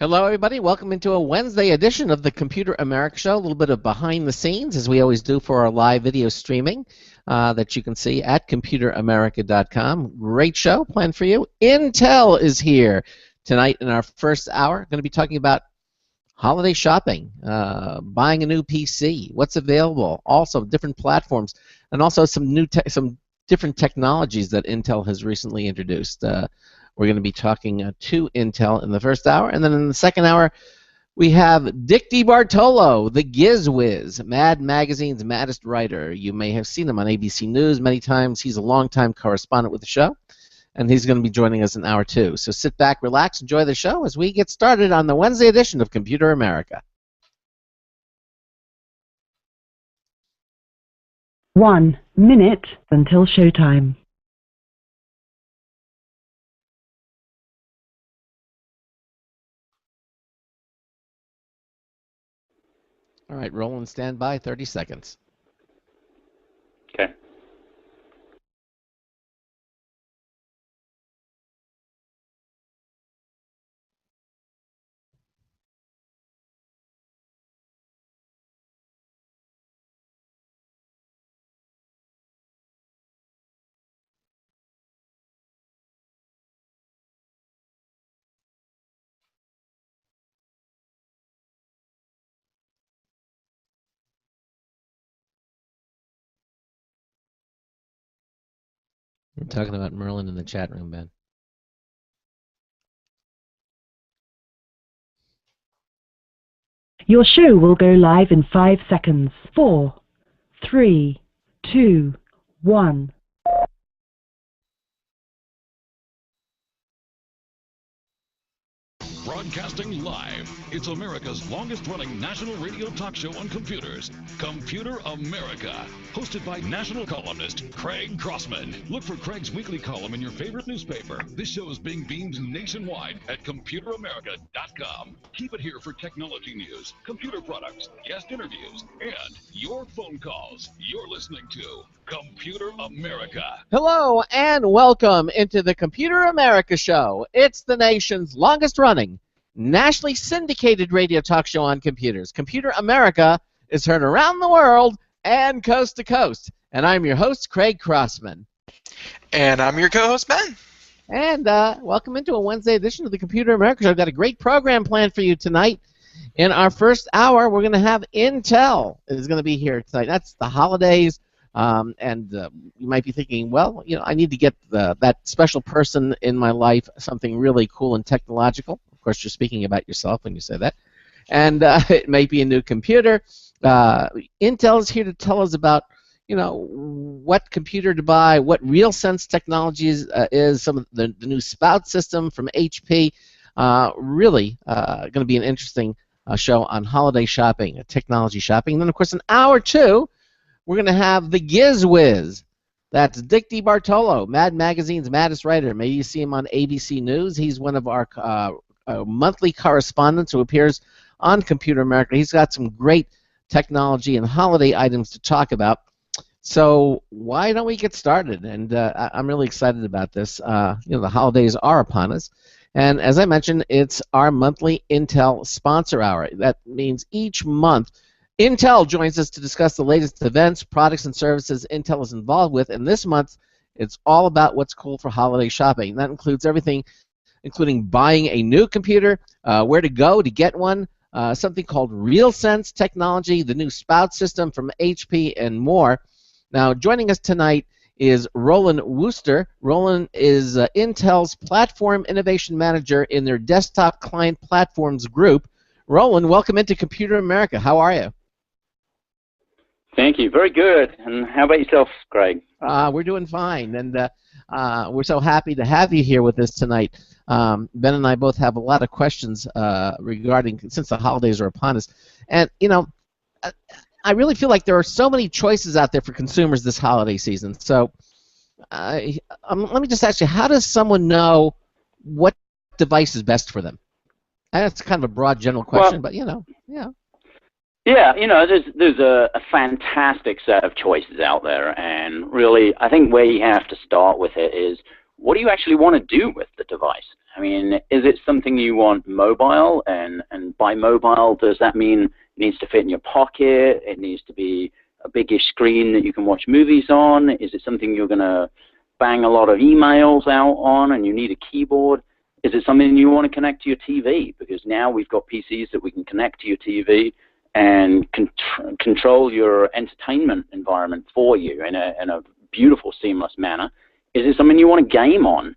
Hello, everybody. Welcome into a Wednesday edition of the Computer America Show. A little bit of behind the scenes, as we always do for our live video streaming that you can see at computeramerica.com. Great show planned for you. Intel is here tonight in our first hour. Going to be talking about holiday shopping, buying a new PC, what's available, also different platforms, and also some different technologies that Intel has recently introduced. We're going to be talking to Intel in the first hour, and then in the second hour, we have Dick DeBartolo, the GizWiz, Mad Magazine's maddest writer. You may have seen him on ABC News many times. He's a longtime correspondent with the show, and he's going to be joining us in hour two. So sit back, relax, enjoy the show as we get started on the Wednesday edition of Computer America. 1 minute until showtime. All right, Roland, stand by, 30 seconds. Okay. We're talking about Merlin in the chat room, Ben. Your show will go live in 5 seconds. 4, 3, 2, 1. Broadcasting live, it's America's longest-running national radio talk show on computers, Computer America, hosted by national columnist Craig Crossman. Look for Craig's weekly column in your favorite newspaper. This show is being beamed nationwide at computeramerica.com. Keep it here for technology news, computer products, guest interviews, and your phone calls. You're listening to Computer America. Hello and welcome into the Computer America Show. It's the nation's longest-running, nationally syndicated radio talk show on computers. Computer America is heard around the world and coast to coast. And I'm your host, Craig Crossman. And I'm your co-host, Ben. And welcome into a Wednesday edition of the Computer America Show. I've got a great program planned for you tonight. In our first hour, we're going to have Intel is going to be here tonight. That's the holidays. You might be thinking, well, you know, I need to get that special person in my life, something really cool and technological. Of course, you're speaking about yourself when you say that. And it may be a new computer. Intel is here to tell us about, you know, what computer to buy, what RealSense Technologies is, some of the new Spout system from HP. Really going to be an interesting show on holiday shopping, technology shopping. And then, of course, in hour two, we're going to have the GizWiz. That's Dick DeBartolo, Mad Magazine's maddest writer. Maybe you see him on ABC News. He's one of our monthly correspondents who appears on Computer America. He's got some great technology and holiday items to talk about. So why don't we get started? And I'm really excited about this. You know, the holidays are upon us. And as I mentioned, it's our monthly Intel Sponsor Hour. That means each month, Intel joins us to discuss the latest events, products, and services Intel is involved with. And this month, it's all about what's cool for holiday shopping. That includes everything, including buying a new computer, where to go to get one, something called RealSense Technology, the new Spout system from HP, and more. Now, joining us tonight is Roland Wooster. Roland is Intel's Platform Innovation Manager in their Desktop Client Platforms group. Roland, welcome into Computer America. How are you? Thank you. Very good. And how about yourself, Craig? We're doing fine, and we're so happy to have you here with us tonight. Ben and I both have a lot of questions regarding, since the holidays are upon us. And, you know, I really feel like there are so many choices out there for consumers this holiday season. So let me just ask you, how does someone know what device is best for them? That's kind of a broad general question, well, but, you know, yeah. Yeah, you know, there's a fantastic set of choices out there, and really, I think where you have to start with it is, what do you actually want to do with the device? I mean, is it something you want mobile? And by mobile, does that mean it needs to fit in your pocket? It needs to be a biggish screen that you can watch movies on? Is it something you're going to bang a lot of emails out on and you need a keyboard? Is it something you want to connect to your TV? Because now we've got PCs that we can connect to your TV and control your entertainment environment for you in a beautiful, seamless manner. Is it something you want to game on?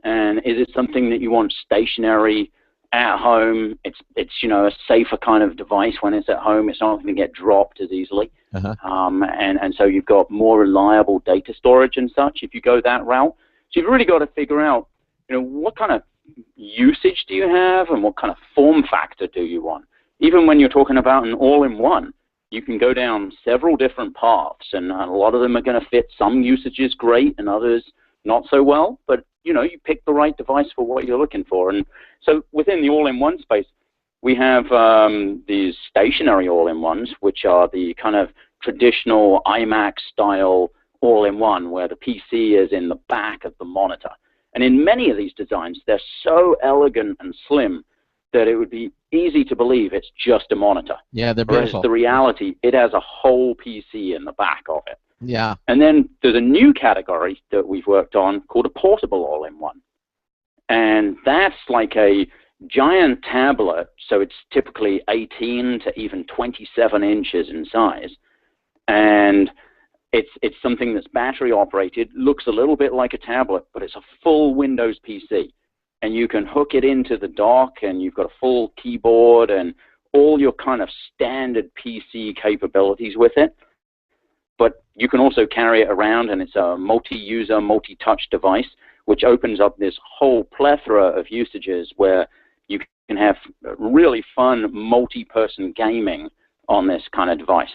And is it something that you want stationary at home? It's a safer kind of device when it's at home. It's not going to get dropped as easily. And so you've got more reliable data storage and such if you go that route. So you've really got to figure out, what kind of usage do you have and what kind of form factor do you want? Even when you're talking about an all-in-one, you can go down several different paths, and a lot of them are going to fit some usages great and others not so well, but you pick the right device for what you're looking for. And so within the all-in-one space, we have these stationary all-in-ones, which are the kind of traditional iMac style all-in-one, where the PC is in the back of the monitor. And in many of these designs, they're so elegant and slim that it would be easy to believe it's just a monitor. Yeah, they're beautiful. Whereas the reality, it has a whole PC in the back of it. Yeah. And then there's a new category that we've worked on called a portable all-in-one. And that's like a giant tablet, so it's typically 18 to even 27 inches in size. And it's something that's battery operated, looks a little bit like a tablet, but it's a full Windows PC. And you can hook it into the dock, and you've got a full keyboard and all your kind of standard PC capabilities with it. But you can also carry it around, and it's a multi-user, multi-touch device, which opens up this whole plethora of usages where you can have really fun multi-person gaming on this kind of device.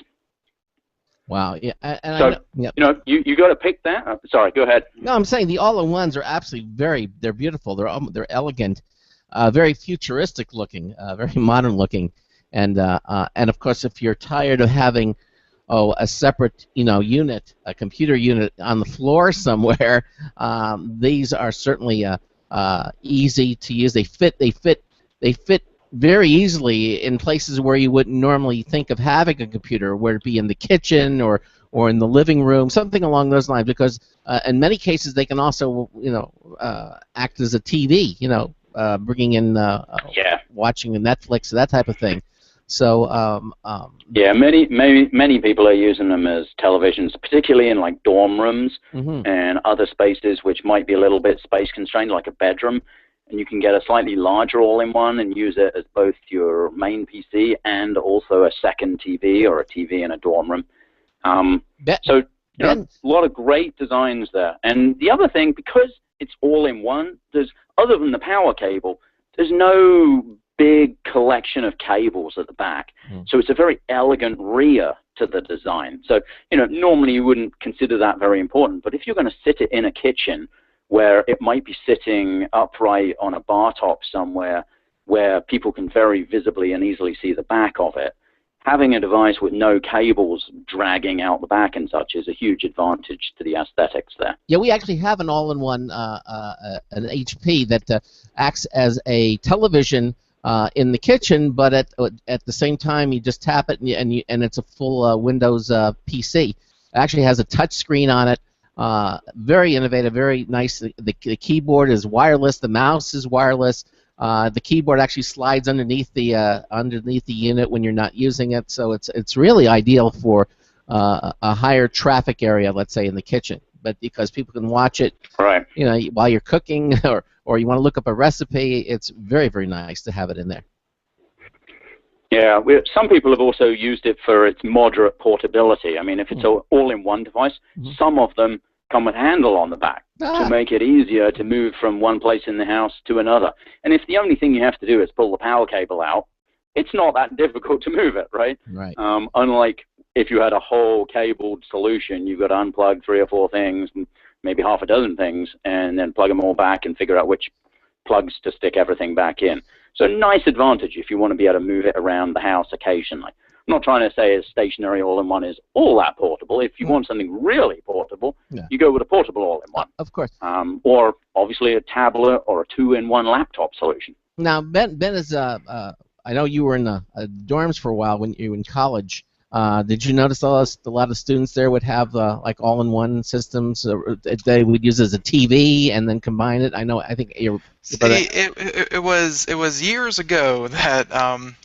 Wow. Yeah. And so, you got to pick that up. Sorry, go ahead. No, I'm saying the all-in-ones are absolutely they're beautiful. They're elegant, very futuristic looking, very modern looking. And of course, if you're tired of having a separate unit, a computer unit on the floor somewhere, these are certainly easy to use. They fit very easily in places where you wouldn't normally think of having a computer, whether it be in the kitchen or in the living room, something along those lines. Because in many cases they can also act as a TV, bringing in watching Netflix, that type of thing. So yeah, many people are using them as televisions, particularly in like dorm rooms and other spaces which might be a little bit space constrained, like a bedroom. And you can get a slightly larger all-in-one and use it as both your main PC and also a second TV or a TV in a dorm room. So a lot of great designs there. And the other thing, because it's all-in-one, other than the power cable, there's no big collection of cables at the back. So it's a very elegant rear to the design. So normally you wouldn't consider that very important, but if you're going to sit it in a kitchen where it might be sitting upright on a bar top somewhere where people can very visibly and easily see the back of it, having a device with no cables dragging out the back and such is a huge advantage to the aesthetics there. Yeah, we actually have an all-in-one, an HP that acts as a television in the kitchen, but at the same time you just tap it and it's a full Windows PC. It actually has a touch screen on it. Very innovative, very nice. The keyboard is wireless. The mouse is wireless. The keyboard actually slides underneath the unit when you're not using it. So it's really ideal for a higher traffic area, let's say in the kitchen. But because people can watch it, right, while you're cooking or you want to look up a recipe, it's very, very nice to have it in there. Yeah, some people have also used it for its moderate portability. I mean, if it's an all-in-one device, some of them come with a handle on the back to make it easier to move from one place in the house to another. And if the only thing you have to do is pull the power cable out, it's not that difficult to move it, right? Right. Unlike if you had a whole cabled solution, you've got to unplug 3 or 4 things, maybe half a dozen things, and then plug them all back and figure out which plugs to stick everything back in. So nice advantage if you want to be able to move it around the house occasionally. not trying to say a stationary all-in-one is all that portable. If you want something really portable, you go with a portable all-in-one. Of course. Or obviously a tablet or a two-in-one laptop solution. Now, Ben is I know you were in the dorms for a while when you were in college. Did you notice a lot of students there would have like all-in-one systems they would use as a TV and then combine it? I think you're. See, it was years ago that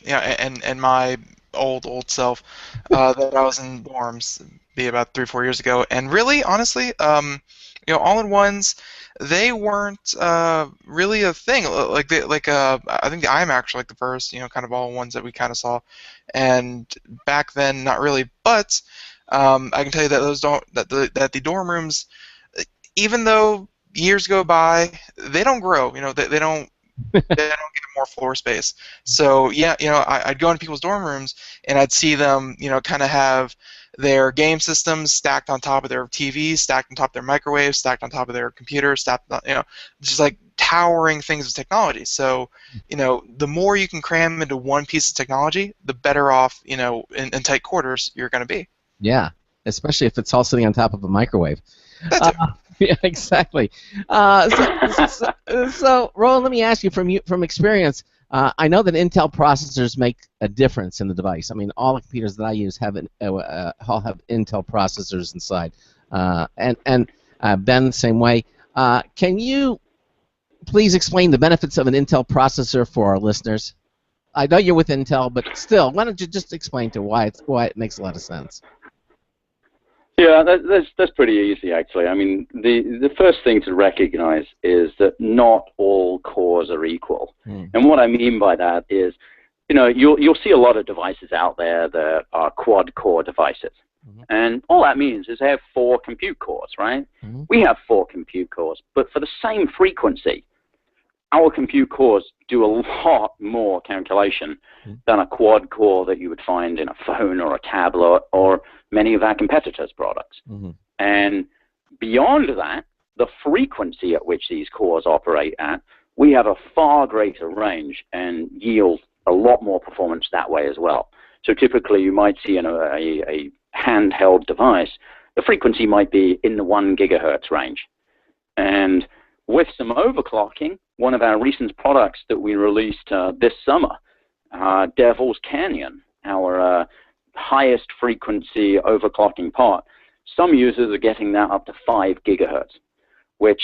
and my old self that I was in dorms, be about 3-4 years ago, and really honestly, all-in-ones, they weren't really a thing. I think the iMacs were like the first, kind of all-in-ones that we kind of saw, and back then not really. But I can tell you that that the dorm rooms, even though years go by, they don't grow. They don't get more floor space. So yeah, I'd go into people's dorm rooms and I'd see them, kind of have their game systems stacked on top of their TVs, stacked on top of their microwaves, stacked on top of their computers, stacked on, just like towering things of technology. So, the more you can cram into one piece of technology, the better off, in tight quarters you're going to be. Yeah, especially if it's all sitting on top of a microwave. Yeah, exactly. So, Roland, let me ask you from experience. I know that Intel processors make a difference in the device. I mean, all the computers that I use all have Intel processors inside, and Ben, same way. Can you please explain the benefits of an Intel processor for our listeners? I know you're with Intel, but still, why don't you just explain to why it makes a lot of sense? Yeah, that's pretty easy, actually. I mean, the first thing to recognize is that not all cores are equal. And what I mean by that is, you'll see a lot of devices out there that are quad-core devices. And all that means is they have 4 compute cores, right? We have 4 compute cores, but for the same frequency, our compute cores do a lot more calculation than a quad core that you would find in a phone or a tablet or many of our competitors' products. And beyond that, the frequency at which these cores operate at, we have a far greater range and yield a lot more performance that way as well. So typically you might see in a handheld device, the frequency might be in the 1 gigahertz range. And with some overclocking, one of our recent products that we released this summer, Devil's Canyon, our highest frequency overclocking part, some users are getting that up to 5 gigahertz, which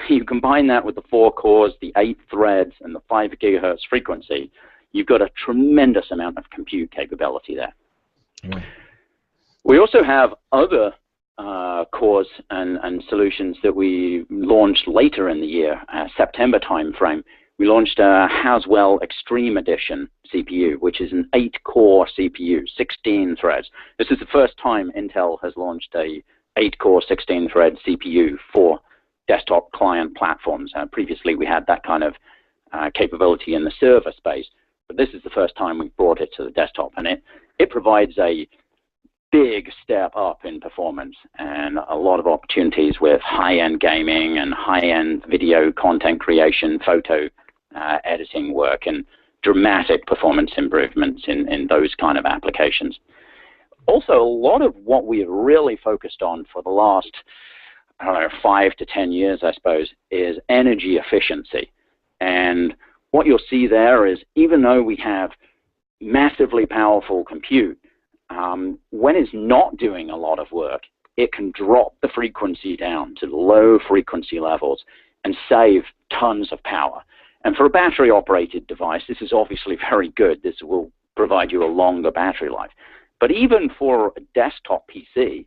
you combine that with the 4 cores, the 8 threads, and the 5 gigahertz frequency, you've got a tremendous amount of compute capability there. We also have other cores and solutions that we launched later in the year, September timeframe. We launched a Haswell Extreme Edition CPU, which is an 8-core CPU, 16 threads. This is the first time Intel has launched a 8-core, 16-thread CPU for desktop client platforms. Previously, we had that kind of capability in the server space, but this is the first time we've brought it to the desktop, and it provides a big step up in performance and a lot of opportunities with high-end gaming and high-end video content creation, photo editing work, and dramatic performance improvements in those kind of applications. Also, a lot of what we've really focused on for the last, 5 to 10 years, I suppose, is energy efficiency. And what you'll see there is, even though we have massively powerful compute, when it's not doing a lot of work, it can drop the frequency down to low frequency levels and save tons of power. And for a battery-operated device, this is obviously very good. This will provide you a longer battery life. But even for a desktop PC,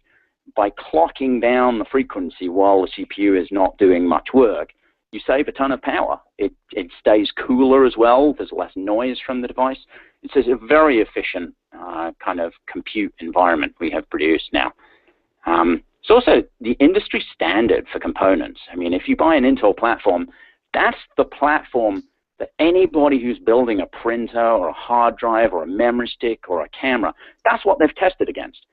by clocking down the frequency while the CPU is not doing much work, you save a ton of power. It stays cooler as well. There's less noise from the device. It's a very efficient kind of compute environment we have produced now. It's also the industry standard for components. I mean, if you buy an Intel platform, that's the platform that anybody who's building a printer or a hard drive or a memory stick or a camera, that's what they've tested against.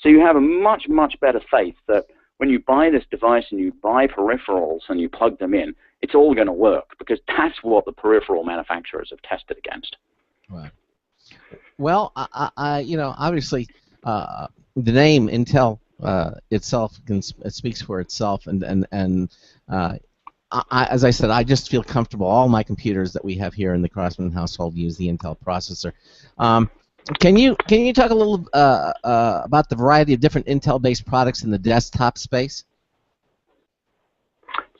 So you have a much, much better faith that when you buy this device and you buy peripherals and you plug them in, it's all going to work because that's what the peripheral manufacturers have tested against. Right. Well, obviously, the name Intel itself it speaks for itself, and as I said, I just feel comfortable. All my computers that we have here in the Crossman household use the Intel processor. Can you talk a little about the variety of different Intel-based products in the desktop space?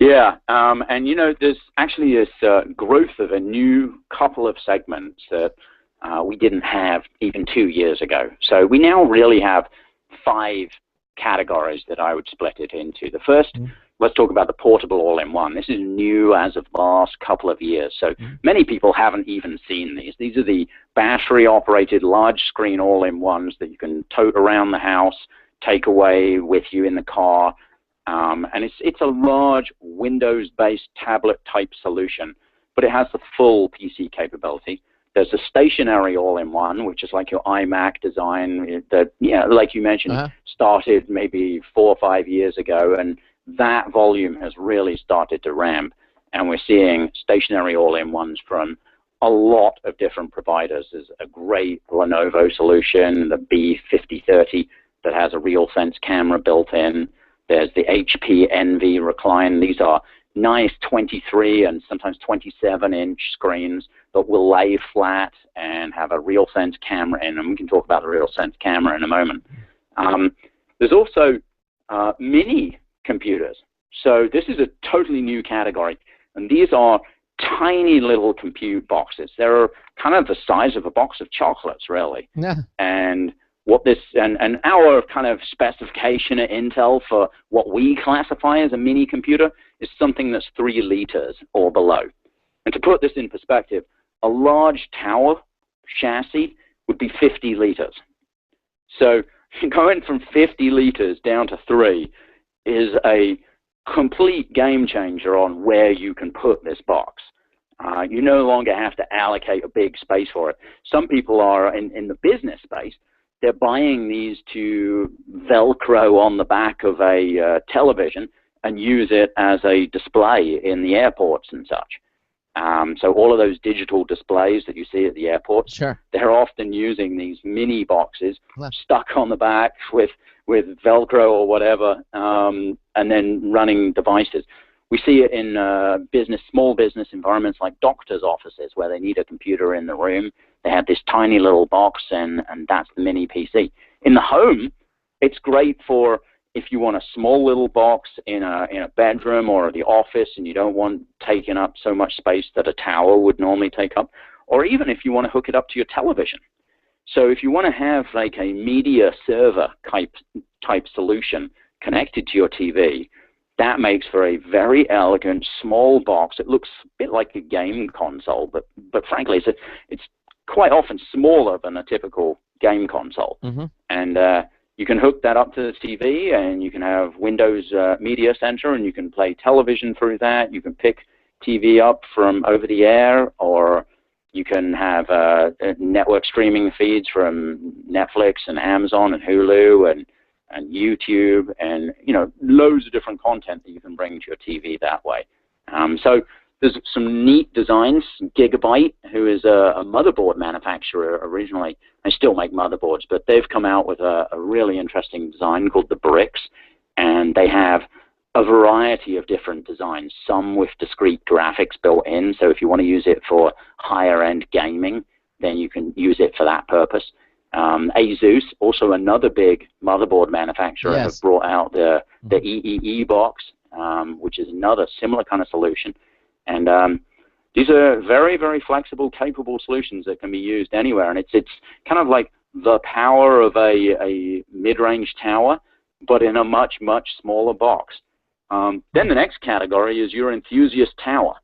Yeah, and there's actually this growth of a new couple of segments that we didn't have even 2 years ago. So we now really have 5 categories that I would split it into. The first, let's talk about the portable all-in-one. This is new as of the last couple of years. So many people haven't even seen these. These are the battery-operated large-screen all-in-ones that you can tote around the house, take away with you in the car. And it's a large Windows-based tablet-type solution, but it has the full PC capability. There's a stationary all-in-one, which is like your iMac design that, like you mentioned, started maybe 4 or 5 years ago, and that volume has really started to ramp. And we're seeing stationary all-in-ones from a lot of different providers. There's a great Lenovo solution, the B5030, that has a RealSense camera built in. There's the HP Envy Recline. These are nice 23 and sometimes 27-inch screens that will lay flat and have a RealSense camera in, and we can talk about the RealSense camera in a moment. There's also mini computers. So this is a totally new category, and these are tiny little compute boxes. They're kind of the size of a box of chocolates, really. Yeah. And what this and our kind of specification at Intel for what we classify as a mini computer is something that's 3 liters or below. And to put this in perspective, a large tower chassis would be 50 liters. So going from 50 liters down to 3 is a complete game changer on where you can put this box. You no longer have to allocate a big space for it. Some people are in the business space. They're buying these to Velcro on the back of a television and use it as a display in the airports and such. So all of those digital displays that you see at the airports, they're often using these mini boxes stuck on the back with Velcro or whatever, and then running devices. We see it in small business environments like doctors' offices where they need a computer in the room. They have this tiny little box, and that's the mini PC. In the home, it's great for if you want a small little box in a bedroom or the office and you don't want taking up so much space that a tower would normally take up, or even if you want to hook it up to your television. So if you want to have like a media server type solution connected to your TV, that makes for a very elegant small box. It looks a bit like a game console, but frankly, it's quite often smaller than a typical game console. And you can hook that up to the TV, and you can have Windows Media Center, and you can play television through that. You can pick TV up from over the air, or you can have network streaming feeds from Netflix and Amazon and Hulu and YouTube, and loads of different content that you can bring to your TV that way. So there's some neat designs. Gigabyte, who is a motherboard manufacturer originally, they still make motherboards, but they've come out with a really interesting design called the Bricks, and they have a variety of different designs, some with discrete graphics built in, so if you want to use it for higher-end gaming, then you can use it for that purpose. Asus, also another big motherboard manufacturer, have brought out the EEE box, which is another similar kind of solution. And these are very, very flexible, capable solutions that can be used anywhere. And it's kind of like the power of a mid-range tower, but in a much, much smaller box. Then the next category is your enthusiast tower.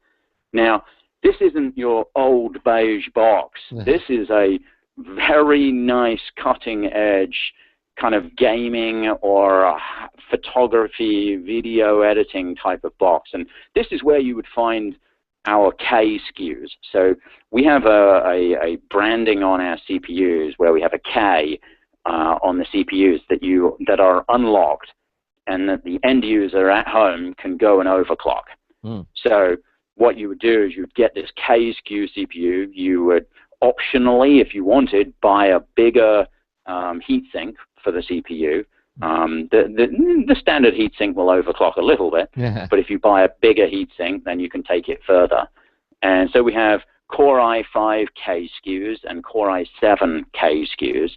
Now, this isn't your old beige box. This is a very nice cutting-edge kind of gaming or photography, video editing type of box. And this is where you would find our K SKUs. So we have a branding on our CPUs where we have a K on the CPUs that are unlocked, and that the end user at home can go and overclock. So what you would do is you'd get this K SKU CPU, you would optionally, if you wanted, buy a bigger heatsink for the CPU. The standard heatsink will overclock a little bit, but if you buy a bigger heatsink, then you can take it further. And so we have Core i5K SKUs and Core i7K SKUs,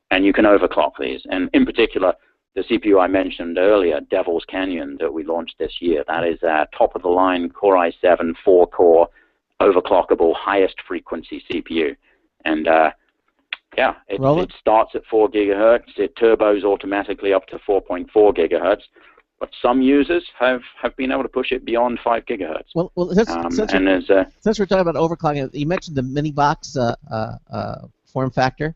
and you can overclock these. And in particular, the CPU I mentioned earlier, Devil's Canyon, that we launched this year, that is a top-of-the-line Core i7 4-core overclockable highest frequency CPU. And yeah, it starts at 4 gigahertz. It turbos automatically up to 4.4 gigahertz. But some users have been able to push it beyond 5 gigahertz. Well since we're talking about overclocking, you mentioned the mini box form factor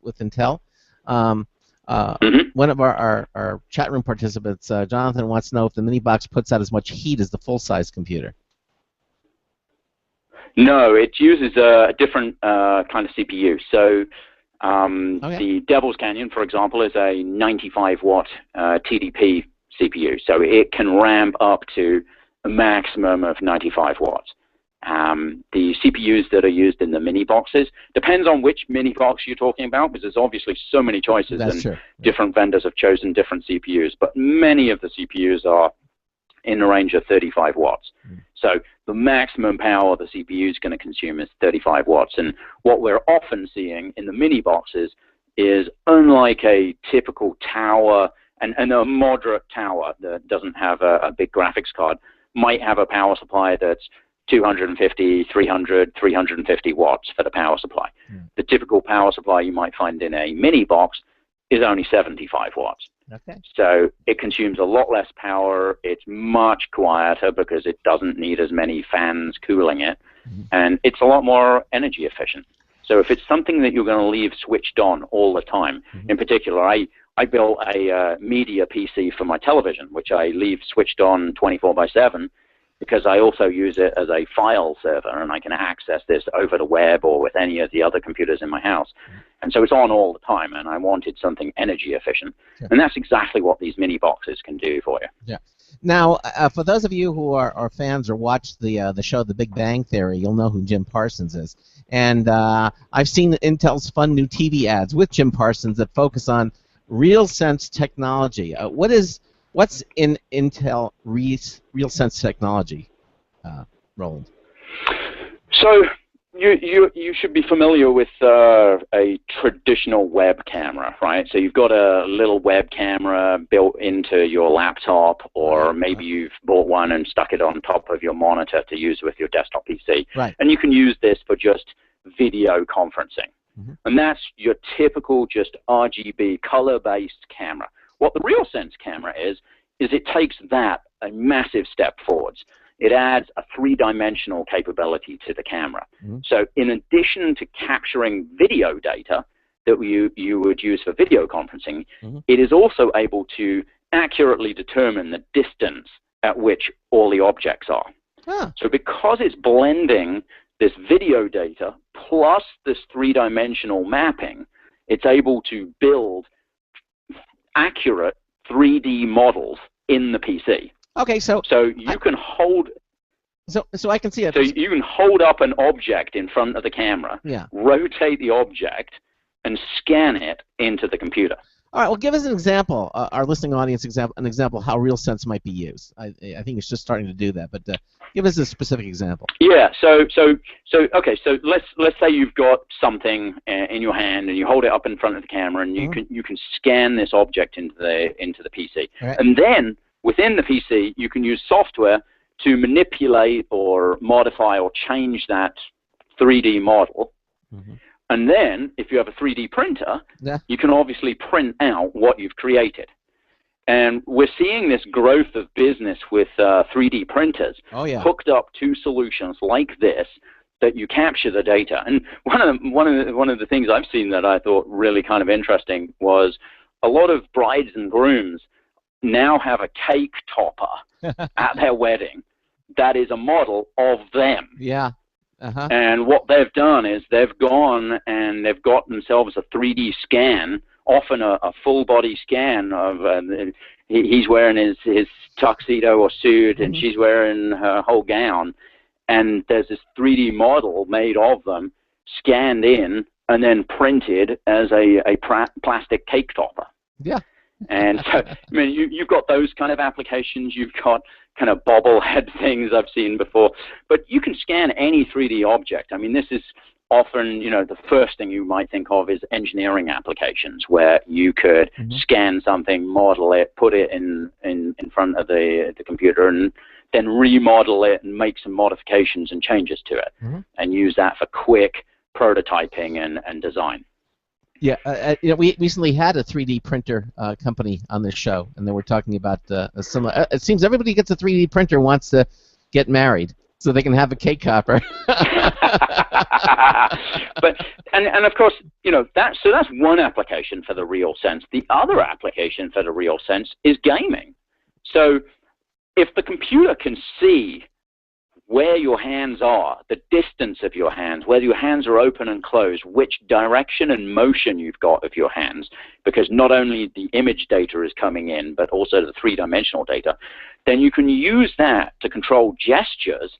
with Intel. One of our chat room participants, Jonathan, wants to know if the mini box puts out as much heat as the full-size computer. No, it uses a different kind of CPU. So the Devil's Canyon, for example, is a 95-watt TDP CPU. So it can ramp up to a maximum of 95 watts. The CPUs that are used in the mini boxes, depends on which mini box you're talking about, because there's obviously so many choices, and different vendors have chosen different CPUs. But many of the CPUs are in the range of 35 watts. So the maximum power the CPU is going to consume is 35 watts. And what we're often seeing in the mini boxes is, unlike a typical tower, and a moderate tower that doesn't have a big graphics card, might have a power supply that's 250, 300, 350 watts for the power supply. The typical power supply you might find in a mini box is only 75 watts. So it consumes a lot less power. It's much quieter because it doesn't need as many fans cooling it, and it's a lot more energy efficient. So if it's something that you're going to leave switched on all the time, in particular, I built a media PC for my television, which I leave switched on 24/7, because I also use it as a file server, and I can access this over the web or with any of the other computers in my house. And so it's on all the time, and I wanted something energy efficient. And that's exactly what these mini boxes can do for you. Now, for those of you who are fans or watch the show The Big Bang Theory, you'll know who Jim Parsons is. And I've seen Intel's fun new TV ads with Jim Parsons that focus on RealSense technology. What's in Intel RealSense technology, Roland? So you should be familiar with a traditional web camera, right? So you've got a little web camera built into your laptop, or maybe you've bought one and stuck it on top of your monitor to use with your desktop PC. And you can use this for just video conferencing. And that's your typical just RGB color-based camera. What the RealSense camera is it takes that a massive step forwards. It adds a three-dimensional capability to the camera. So in addition to capturing video data that you would use for video conferencing, it is also able to accurately determine the distance at which all the objects are. So because it's blending this video data plus this three-dimensional mapping, it's able to build accurate 3D models in the PC. Okay, so you can hold. So I can see it. So you can hold up an object in front of the camera, rotate the object, and scan it into the computer. All right. Well, give us an example, our listening audience an example how RealSense might be used. I think it's just starting to do that, but give us a specific example. Yeah. So okay. So let's say you've got something in your hand and you hold it up in front of the camera, and you can scan this object into the PC, and then within the PC you can use software to manipulate or modify or change that 3D model. And then, if you have a 3D printer, you can obviously print out what you've created. And we're seeing this growth of business with 3D printers hooked up to solutions like this that you capture the data. And one of the things I've seen that I thought really kind of interesting was a lot of brides and grooms now have a cake topper at their wedding that is a model of them. And what they've done is they've gone and they've got themselves a 3D scan, often a full body scan of he's wearing his tuxedo or suit, and she's wearing her whole gown, and there's this 3D model made of them, scanned in and then printed as a plastic cake topper. Yeah. And so, I mean, you've got those kind of applications. You've got kind of bobblehead things I've seen before. But you can scan any 3D object. I mean, this is often, the first thing you might think of is engineering applications where you could scan something, model it, put it in front of the computer, and then remodel it and make some modifications and changes to it, and use that for quick prototyping and design. Yeah, we recently had a 3D printer company on this show, and they were talking about some. It seems everybody who gets a 3D printer wants to get married so they can have a cake topper. But and of course, that's one application for the real sense. The other application for the real sense is gaming. So if the computer can see where your hands are, the distance of your hands, whether your hands are open and closed, which direction and motion you've got of your hands, because not only the image data is coming in, but also the three-dimensional data, then you can use that to control gestures,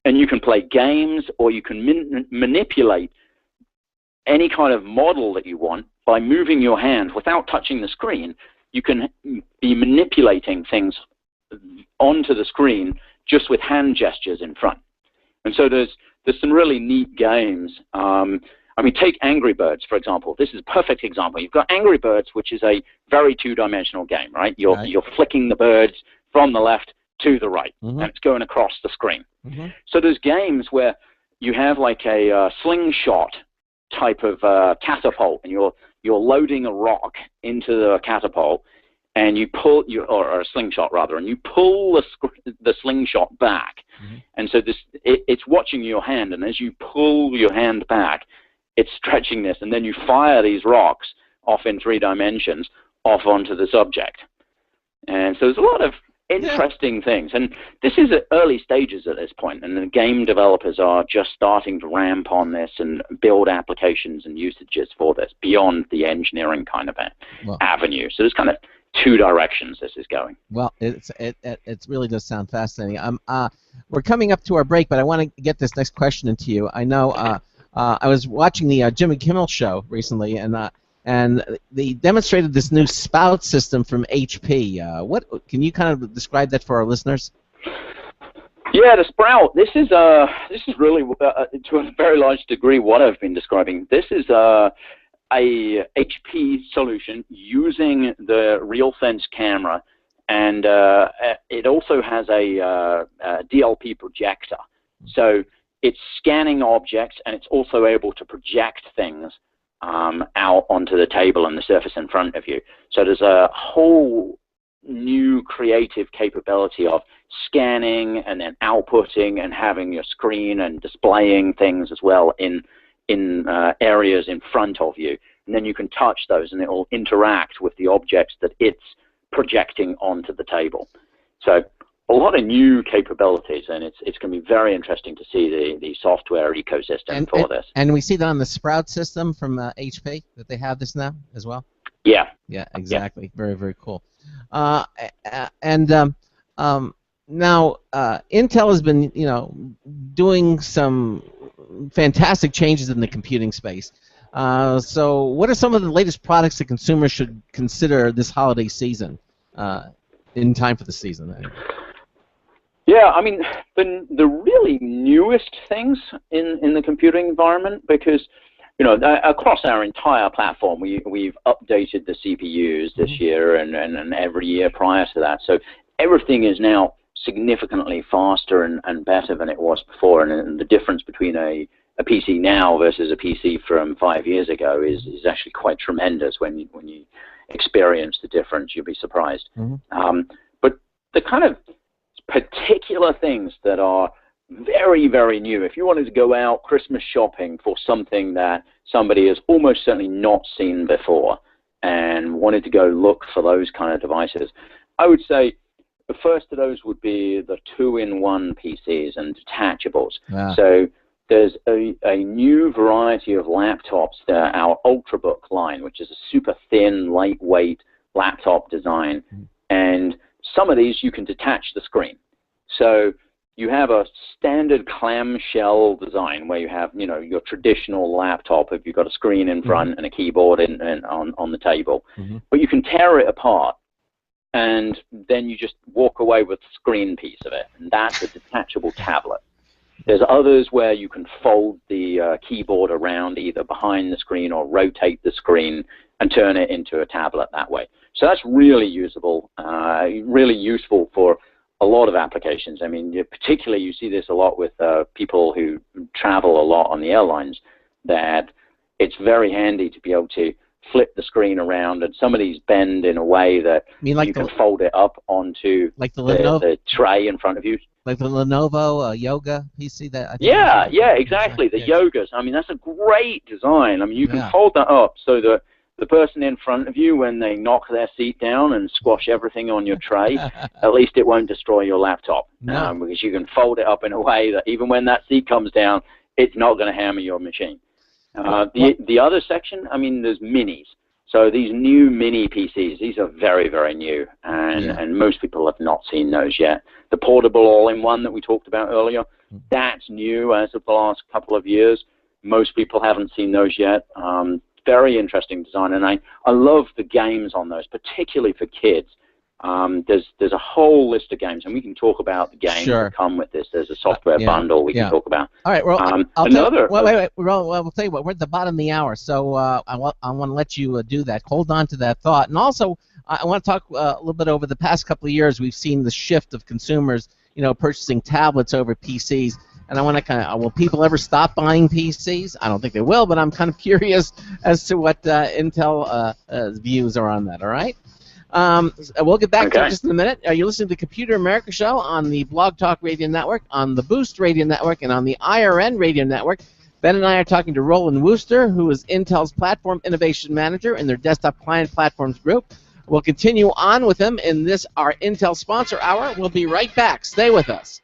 and you can play games, or you can manipulate any kind of model that you want by moving your hand without touching the screen. You can be manipulating things onto the screen just with hand gestures in front. And so there's some really neat games. I mean, take Angry Birds, for example. This is a perfect example. You've got Angry Birds, which is a very two-dimensional game, right? You're flicking the birds from the left to the right, and it's going across the screen. So there's games where you have like a slingshot type of catapult, and you're loading a rock into the catapult, and you pull, or a slingshot rather, and you pull the slingshot back. And so it's watching your hand, and as you pull your hand back, it's stretching this, and then you fire these rocks off in 3 dimensions off onto this object. And so there's a lot of interesting things. And this is at early stages at this point, and the game developers are just starting to ramp on this and build applications and usages for this beyond the engineering kind of avenue. So there's kind of 2 directions this is going. Well, it really does sound fascinating. We're coming up to our break, but I want to get this next question into you. I know I was watching the Jimmy Kimmel show recently, and they demonstrated this new spout system from HP. What can you kind of describe that for our listeners? Yeah, the Sprout. This is really to a very large degree what I've been describing. This is a HP solution using the RealSense camera, and it also has a DLP projector. So it's scanning objects, and it's also able to project things out onto the table and the surface in front of you. So there's a whole new creative capability of scanning and then outputting and having your screen and displaying things as well in areas in front of you. And then you can touch those, and it will interact with the objects that it's projecting onto the table. So a lot of new capabilities, and it's going to be very interesting to see the software ecosystem for this. And we see that on the Sprout system from HP, that they have this now as well? Yeah. Yeah, exactly. Yeah. Very, very cool. Now, Intel has been, doing some fantastic changes in the computing space. So what are some of the latest products that consumers should consider this holiday season, in time for the season? Yeah, I mean, the really newest things in the computing environment, because across our entire platform, we've updated the CPUs this year and every year prior to that. So everything is now significantly faster and better than it was before, and the difference between a PC now versus a PC from 5 years ago is actually quite tremendous. When you experience the difference, you'll be surprised. But the kind of particular things that are very, very new, if you wanted to go out Christmas shopping for something that somebody has almost certainly not seen before and wanted to go look for those kind of devices, I would say the first of those would be the 2-in-1 PCs and detachables. So there's a new variety of laptops, our Ultrabook line, which is a super thin, lightweight laptop design. And some of these you can detach the screen. So you have a standard clamshell design where you have, your traditional laptop if you've got a screen in front and a keyboard on the table. But you can tear it apart, and then you just walk away with the screen piece of it, and that's a detachable tablet. There's others where you can fold the keyboard around either behind the screen or rotate the screen and turn it into a tablet that way. So that's really usable, really useful for a lot of applications. I mean, particularly you see this a lot with people who travel a lot on the airlines, that it's very handy to be able to flip the screen around, and some of these bend in a way that you can fold it up onto the tray in front of you. Like the Lenovo Yoga PC that yeah, exactly. The Yogas. I mean, that's a great design. I mean, you can fold that up so that the person in front of you, when they knock their seat down and squash everything on your tray, at least it won't destroy your laptop. Because you can fold it up in a way that even when that seat comes down, it's not going to hammer your machine. The other section, I mean, there's minis. So these new mini PCs, these are very, very new, and most people have not seen those yet. The portable all-in-one that we talked about earlier, that's new as of the last couple of years. Most people haven't seen those yet. Very interesting design, and I love the games on those, particularly for kids. There's a whole list of games, and we can talk about the games that come with this. There's a software bundle we can talk about. All right, well, wait. We'll tell you what, we're at the bottom of the hour, so I want to let you do that. Hold on to that thought, and also I want to talk a little bit over the past couple of years. We've seen the shift of consumers, purchasing tablets over PCs. And I want to will people ever stop buying PCs? I don't think they will, but I'm kind of curious as to what Intel views are on that, all right? We'll get back to it just in a minute. You're listening to the Computer America Show on the Blog Talk Radio Network, on the Boost Radio Network, and on the IRN Radio Network. Ben and I are talking to Roland Wooster, who is Intel's Platform Innovation Manager in their Desktop Client Platforms Group. We'll continue on with him in this, our Intel Sponsor Hour. We'll be right back. Stay with us.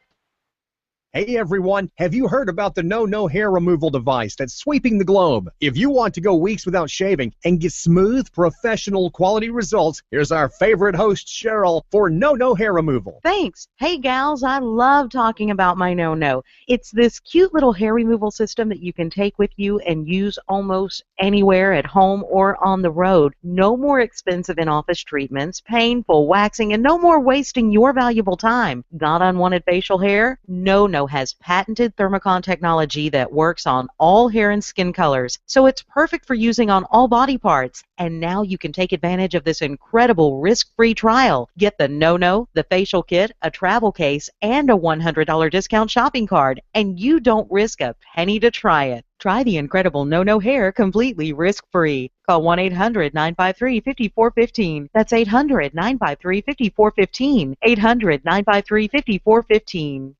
Hey everyone, have you heard about the No hair removal device that's sweeping the globe? If you want to go weeks without shaving and get smooth, professional quality results, here's our favorite host, Cheryl, for No hair removal. Thanks. Hey gals, I love talking about my No. It's this cute little hair removal system that you can take with you and use almost anywhere at home or on the road. No more expensive in-office treatments, painful waxing, and no more wasting your valuable time. Got unwanted facial hair? No has patented thermocon technology that works on all hair and skin colors, so it's perfect for using on all body parts. And now you can take advantage of this incredible risk-free trial. Get the No, the facial kit, a travel case, and a $100 discount shopping card, and you don't risk a penny to try it. Try the incredible No hair completely risk-free. Call 1-800-953-5415. That's 800-953-5415. 800-953-5415.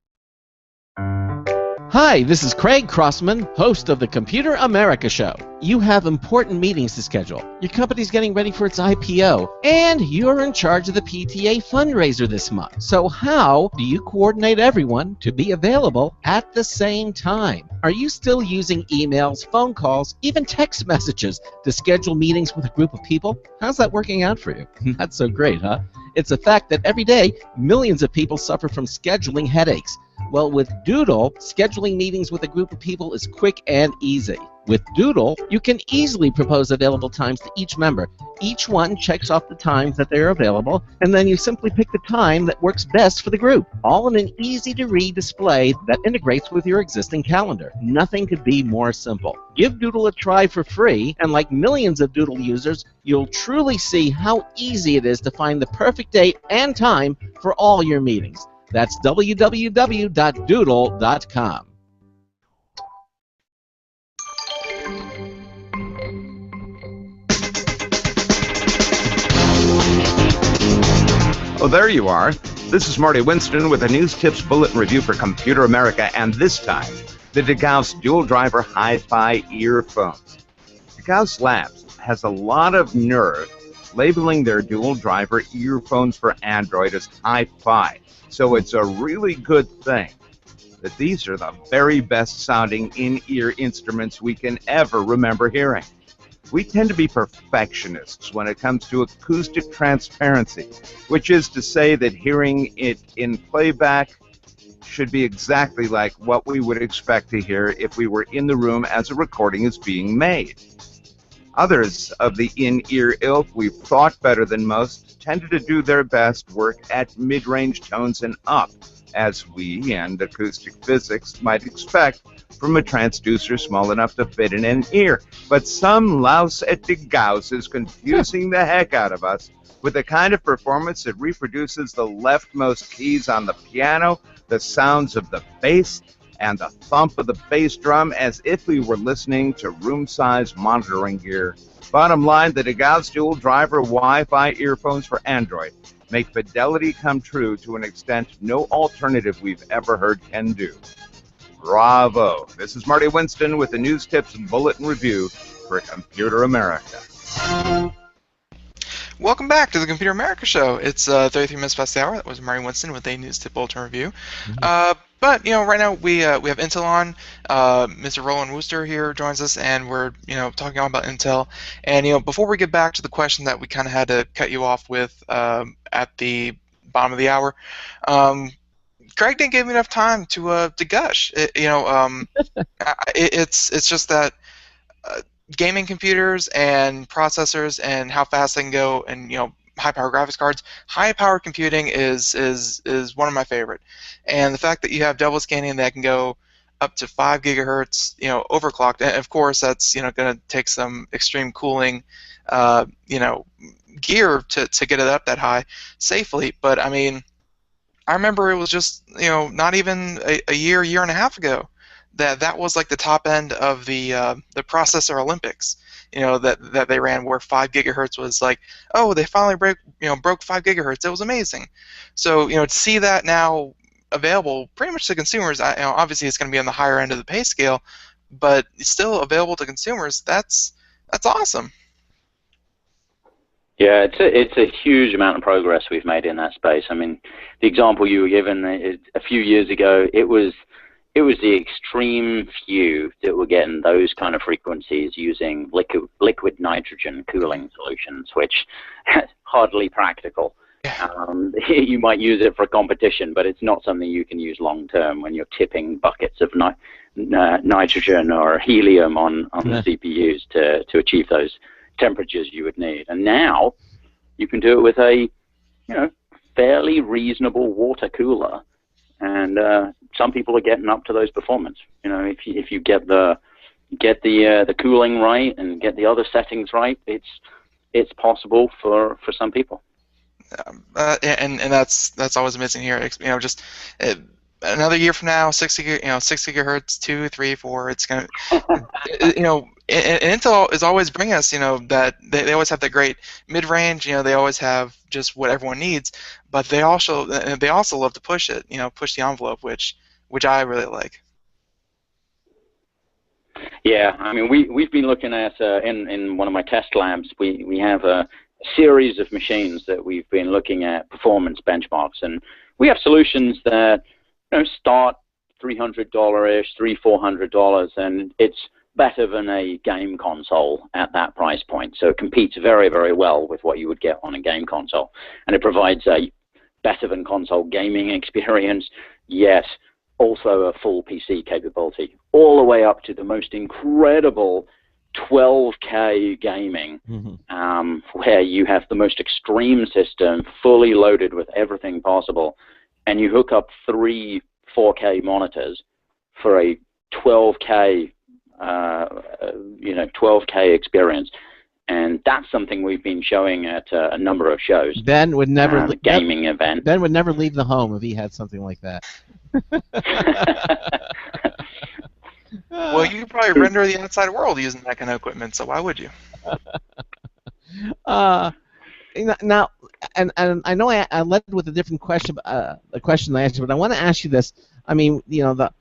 Hi, this is Craig Crossman, host of the Computer America Show. You have important meetings to schedule. Your company's getting ready for its IPO, and you're in charge of the PTA fundraiser this month. So how do you coordinate everyone to be available at the same time? Are you still using emails, phone calls, even text messages to schedule meetings with a group of people? How's that working out for you? Not so great, huh? It's a fact that every day, millions of people suffer from scheduling headaches. Well, with Doodle, scheduling meetings with a group of people is quick and easy. With Doodle, you can easily propose available times to each member. Each one checks off the times that they are available, and then you simply pick the time that works best for the group, all in an easy-to-read display that integrates with your existing calendar. Nothing could be more simple. Give Doodle a try for free, and like millions of Doodle users, you'll truly see how easy it is to find the perfect date and time for all your meetings. That's www.doodle.com. Oh, there you are. This is Marty Winston with a News Tips Bulletin Review for Computer America, and this time, the DeGauss Dual Driver Hi-Fi Earphones. DeGauss Labs has a lot of nerve labeling their dual driver earphones for Android as Hi-Fi, so it's a really good thing that these are the very best sounding in-ear instruments we can ever remember hearing. We tend to be perfectionists when it comes to acoustic transparency, which is to say that hearing it in playback should be exactly like what we would expect to hear if we were in the room as a recording is being made. Others of the in-ear ilk we've thought better than most tended to do their best work at mid-range tones and up, as we and acoustic physics might expect from a transducer small enough to fit in an ear. But some louse at the Gauss is confusing the heck out of us with the kind of performance that reproduces the leftmost keys on the piano, the sounds of the bass, and the thump of the bass drum as if we were listening to room-size monitoring gear. Bottom line, the DeGauss dual driver Wi-Fi earphones for Android make fidelity come true to an extent no alternative we've ever heard can do. Bravo. This is Marty Winston with the News Tips Bulletin Review for Computer America. Welcome back to the Computer America Show. It's 33 minutes past the hour. That was Marty Winston with a News Tip Bulletin Review. But right now we have Intel on. Mr. Roland Wooster here joins us, and we're talking all about Intel. And before we get back to the question that we kind of had to cut you off with at the bottom of the hour, Craig didn't give me enough time to gush. It's just that gaming computers and processors and how fast they can go, and high power graphics cards. High power computing is one of my favorite, and the fact that you have double scanning that can go up to 5 gigahertz, overclocked. And of course, that's going to take some extreme cooling, gear to get it up that high safely. But I mean, I remember it was just not even a year and a half ago that was like the top end of the processor Olympics. That they ran, where 5 gigahertz was like, oh, they finally broke 5 gigahertz. It was amazing. So to see that now available pretty much to consumers, obviously it's going to be on the higher end of the pay scale, but it's still available to consumers. That's awesome. Yeah, it's a huge amount of progress we've made in that space. I mean, the example you were given a few years ago, it was the extreme few that were getting those kind of frequencies using liquid nitrogen cooling solutions, which hardly practical. You might use it for competition, but it's not something you can use long term when you're tipping buckets of nitrogen or helium on the CPUs to achieve those temperatures you would need. And now you can do it with a fairly reasonable water cooler. And some people are getting up to those performance. If you get the cooling right and get the other settings right, it's possible for some people. And that's always amazing here. Another year from now, 6 gigahertz, 2, 3, 4. It's gonna, Intel is always bringing us, that they always have that great mid-range. They always have just what everyone needs, but they also love to push it. Push the envelope, which I really like. Yeah, I mean, we've been looking at in one of my test labs. We have a series of machines that we've been looking at performance benchmarks, and we have solutions that start $300-ish, $400, and it's better than a game console at that price point. So it competes very, very well with what you would get on a game console, and it provides a better than console gaming experience. Yes, also a full PC capability, all the way up to the most incredible 12K gaming, where you have the most extreme system, fully loaded with everything possible, and you hook up 3 4K monitors for a 12K 12K experience. And that's something we've been showing at a number of shows. Ben would never gaming event. Ben would never leave the home if he had something like that. Well, you could probably render the outside world using that kind of equipment, so why would you? Now, and I know I led with a different question, a question I asked you, but I want to ask you this. I mean, the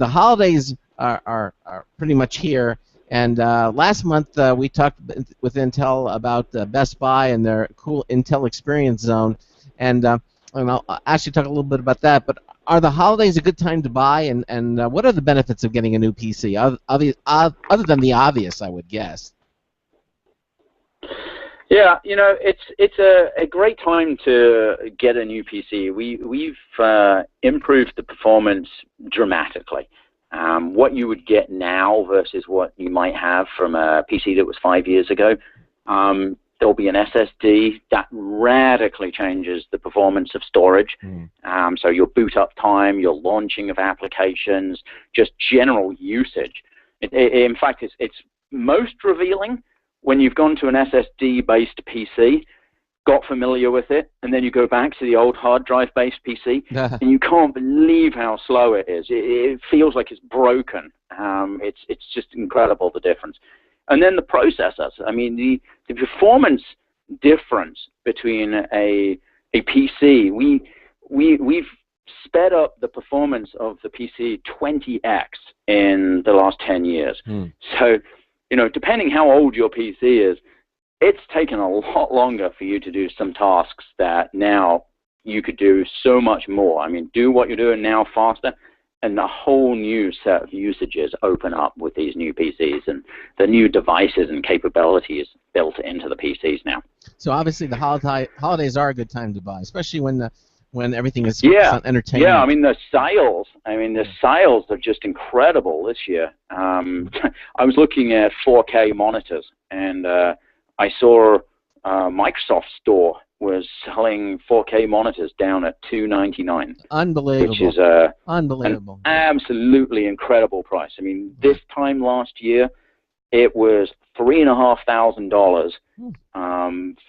holidays are pretty much here, and last month we talked with Intel about Best Buy and their cool Intel Experience Zone, and I'll actually talk a little bit about that. But are the holidays a good time to buy, and what are the benefits of getting a new PC, other than the obvious, I would guess? Yeah, you know, it's a great time to get a new PC. We've improved the performance dramatically. What you would get now versus what you might have from a PC that was 5 years ago, there'll be an SSD that radically changes the performance of storage. So your boot up time, your launching of applications, just general usage. In fact, it's most revealing when you've gone to an SSD-based PC, got familiar with it, and then you go back to the old hard drive-based PC, and you can't believe how slow it is. It feels like it's broken. It's just incredible, the difference. And then the processors. I mean, the performance difference between a PC, we've sped up the performance of the PC 20x in the last 10 years. So, you know, depending how old your PC is, it's taken a lot longer for you to do some tasks that now you could do so much more. I mean, do what you're doing now faster, and a whole new set of usages open up with these new PCs and the new devices and capabilities built into the PCs now. So obviously the holidays are a good time to buy, especially when everything is focused on entertainment. Yeah, I mean, the sales are just incredible this year. I was looking at 4K monitors, and I saw Microsoft Store was selling 4K monitors down at $299. Unbelievable. Which is unbelievable. An absolutely incredible price. I mean, this time last year, it was $3,500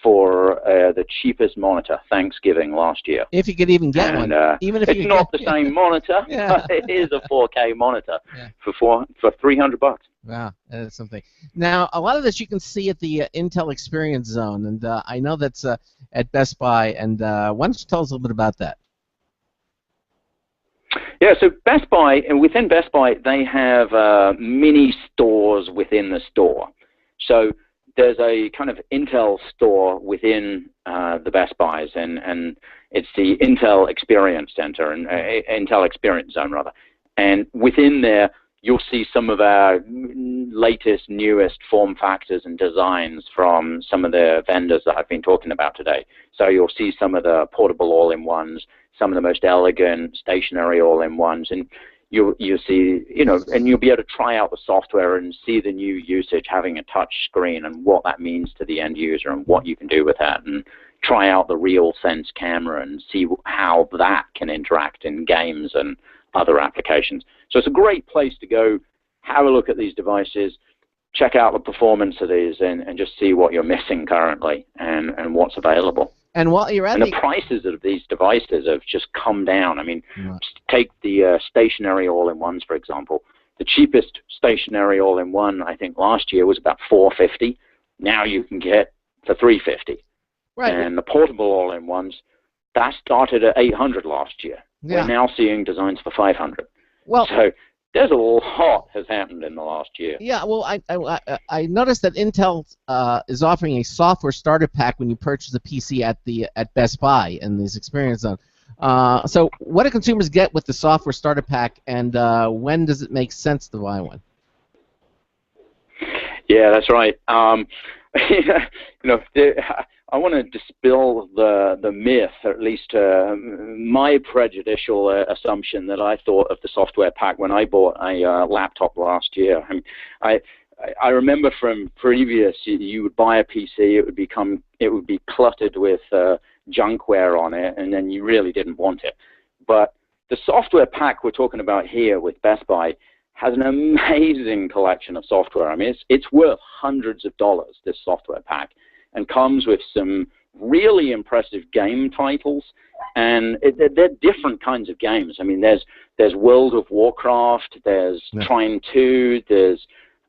for the cheapest monitor, Thanksgiving last year. If you could even get one. Even if it's not the same monitor, but it is a 4K monitor for $300. Wow, that's something. Now, a lot of this you can see at the Intel Experience Zone, and I know that's at Best Buy. And why don't you tell us a little bit about that? Yeah, so Best Buy, and within Best Buy, they have mini stores within the store. So there's a kind of Intel store within the Best Buys, and it's the Intel Experience Center, and Intel Experience Zone, rather. And within there, you'll see some of our latest, newest form factors and designs from some of the vendors that I've been talking about today. So you'll see some of the portable all-in-ones, some of the most elegant stationary all-in-ones, and you'll see, you know, and you'll be able to try out the software and see the new usage having a touch screen and what that means to the end user and what you can do with that, and try out the RealSense camera and see how that can interact in games and other applications. So it's a great place to go, have a look at these devices, check out the performance of these, and just see what you're missing currently and what's available. And while you're at the prices of these devices have just come down. I mean, take the stationary all-in-ones, for example. The cheapest stationary all-in-one, I think, last year was about $450. Now you can get for $350. Right. And the portable all-in-ones, that started at $800 last year. Yeah. We're now seeing designs for $500. Well, so there's a lot has happened in the last year. Yeah, well, I noticed that Intel is offering a software starter pack when you purchase a PC at Best Buy in this Experience Zone. So what do consumers get with the software starter pack, and when does it make sense to buy one? Yeah, that's right. You know, I want to dispel the myth, or at least my prejudicial assumption that I thought of the software pack when I bought a laptop last year. I mean, I remember from previous, you would buy a PC, it would be cluttered with junkware on it, and then you really didn't want it. But the software pack we're talking about here with Best Buy has an amazing collection of software. I mean, it's worth hundreds of dollars, this software pack, and comes with some really impressive game titles, and they're different kinds of games. I mean, there's World of Warcraft, there's Trine 2, there's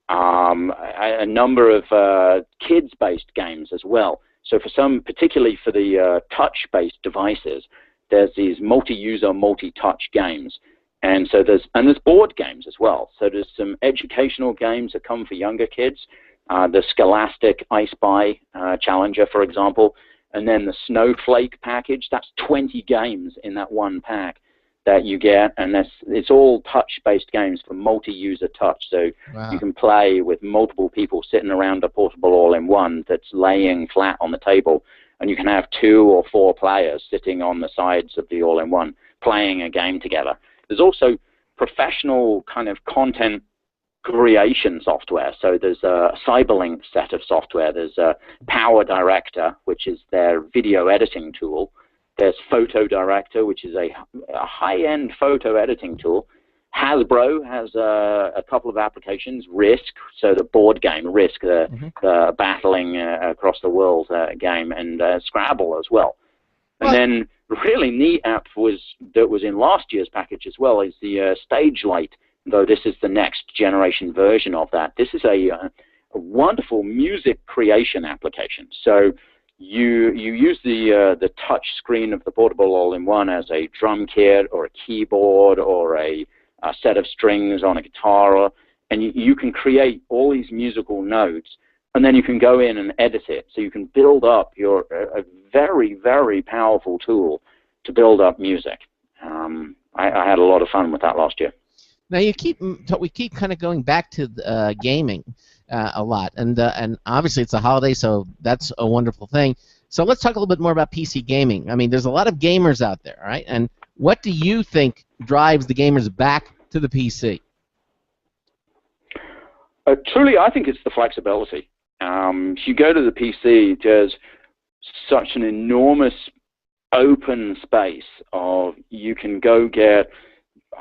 a number of kids-based games as well. So for some, particularly for the touch-based devices, there's these multi-user, multi-touch games. And so there's board games as well. So there's some educational games that come for younger kids. The Scholastic I Spy Challenger, for example, and then the Snowflake package. That's 20 games in that one pack. that you get, and it's all touch-based games for multi-user touch. So you can play with multiple people sitting around a portable all-in-one that's laying flat on the table, and you can have 2 or 4 players sitting on the sides of the all-in-one playing a game together. There's also professional kind of content creation software. So there's a Cyberlink set of software. There's a Power Director, which is their video editing tool. There's Photo Director, which is a high-end photo editing tool. Hasbro has a couple of applications. Risk, so the board game Risk, the battling across the world game, and Scrabble as well. And then really neat app that was in last year's package as well is the Stage Light, though this is the next generation version of that. This is a wonderful music creation application. So you use the touch screen of the portable all-in-one as a drum kit or a keyboard or a set of strings on a guitar, and you can create all these musical notes, and then you can go in and edit it. So you can build up a very, very powerful tool to build up music. I had a lot of fun with that last year. Now we keep kind of going back to gaming a lot, and obviously it's a holiday, so that's a wonderful thing. So let's talk a little bit more about PC gaming. I mean, there's a lot of gamers out there, right? And what do you think drives the gamers back to the PC? Truly, I think it's the flexibility. If you go to the PC, there's such an enormous open space of you can go get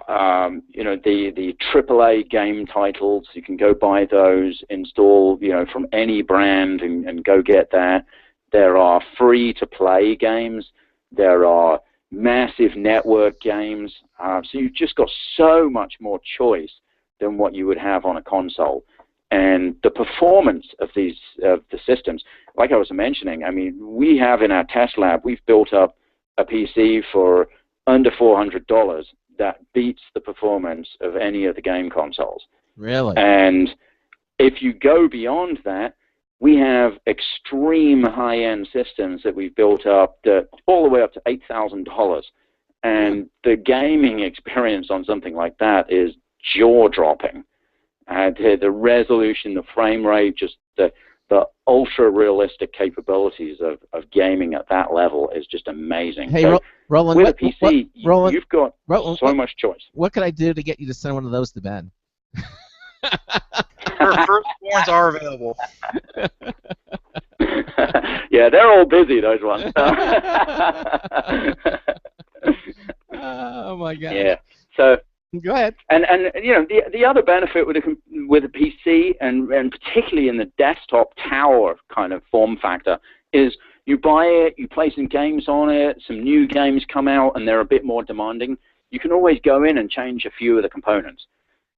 the AAA game titles. You can go buy those, install from any brand and go get that. There are free-to-play games. There are massive network games. So you've just got so much more choice than what you would have on a console. And the performance of the systems, like I was mentioning, I mean, we have in our test lab, we've built up a PC for under $400 that beats the performance of any of the game consoles. Really? And if you go beyond that, we have extreme high-end systems that we've built up that all the way up to $8,000. And the gaming experience on something like that is jaw-dropping. The resolution, the frame rate, just the ultra-realistic capabilities of gaming at that level is just amazing. Hey, so Roland, with a PC, you've got so much choice. What could I do to get you to send one of those to Ben? Firstborns are available. Yeah, they're all busy, those ones. Oh my God. Yeah. So go ahead. And the other benefit with a PC and particularly in the desktop tower kind of form factor is you buy it, you play some games on it, some new games come out and they're a bit more demanding. You can always go in and change a few of the components.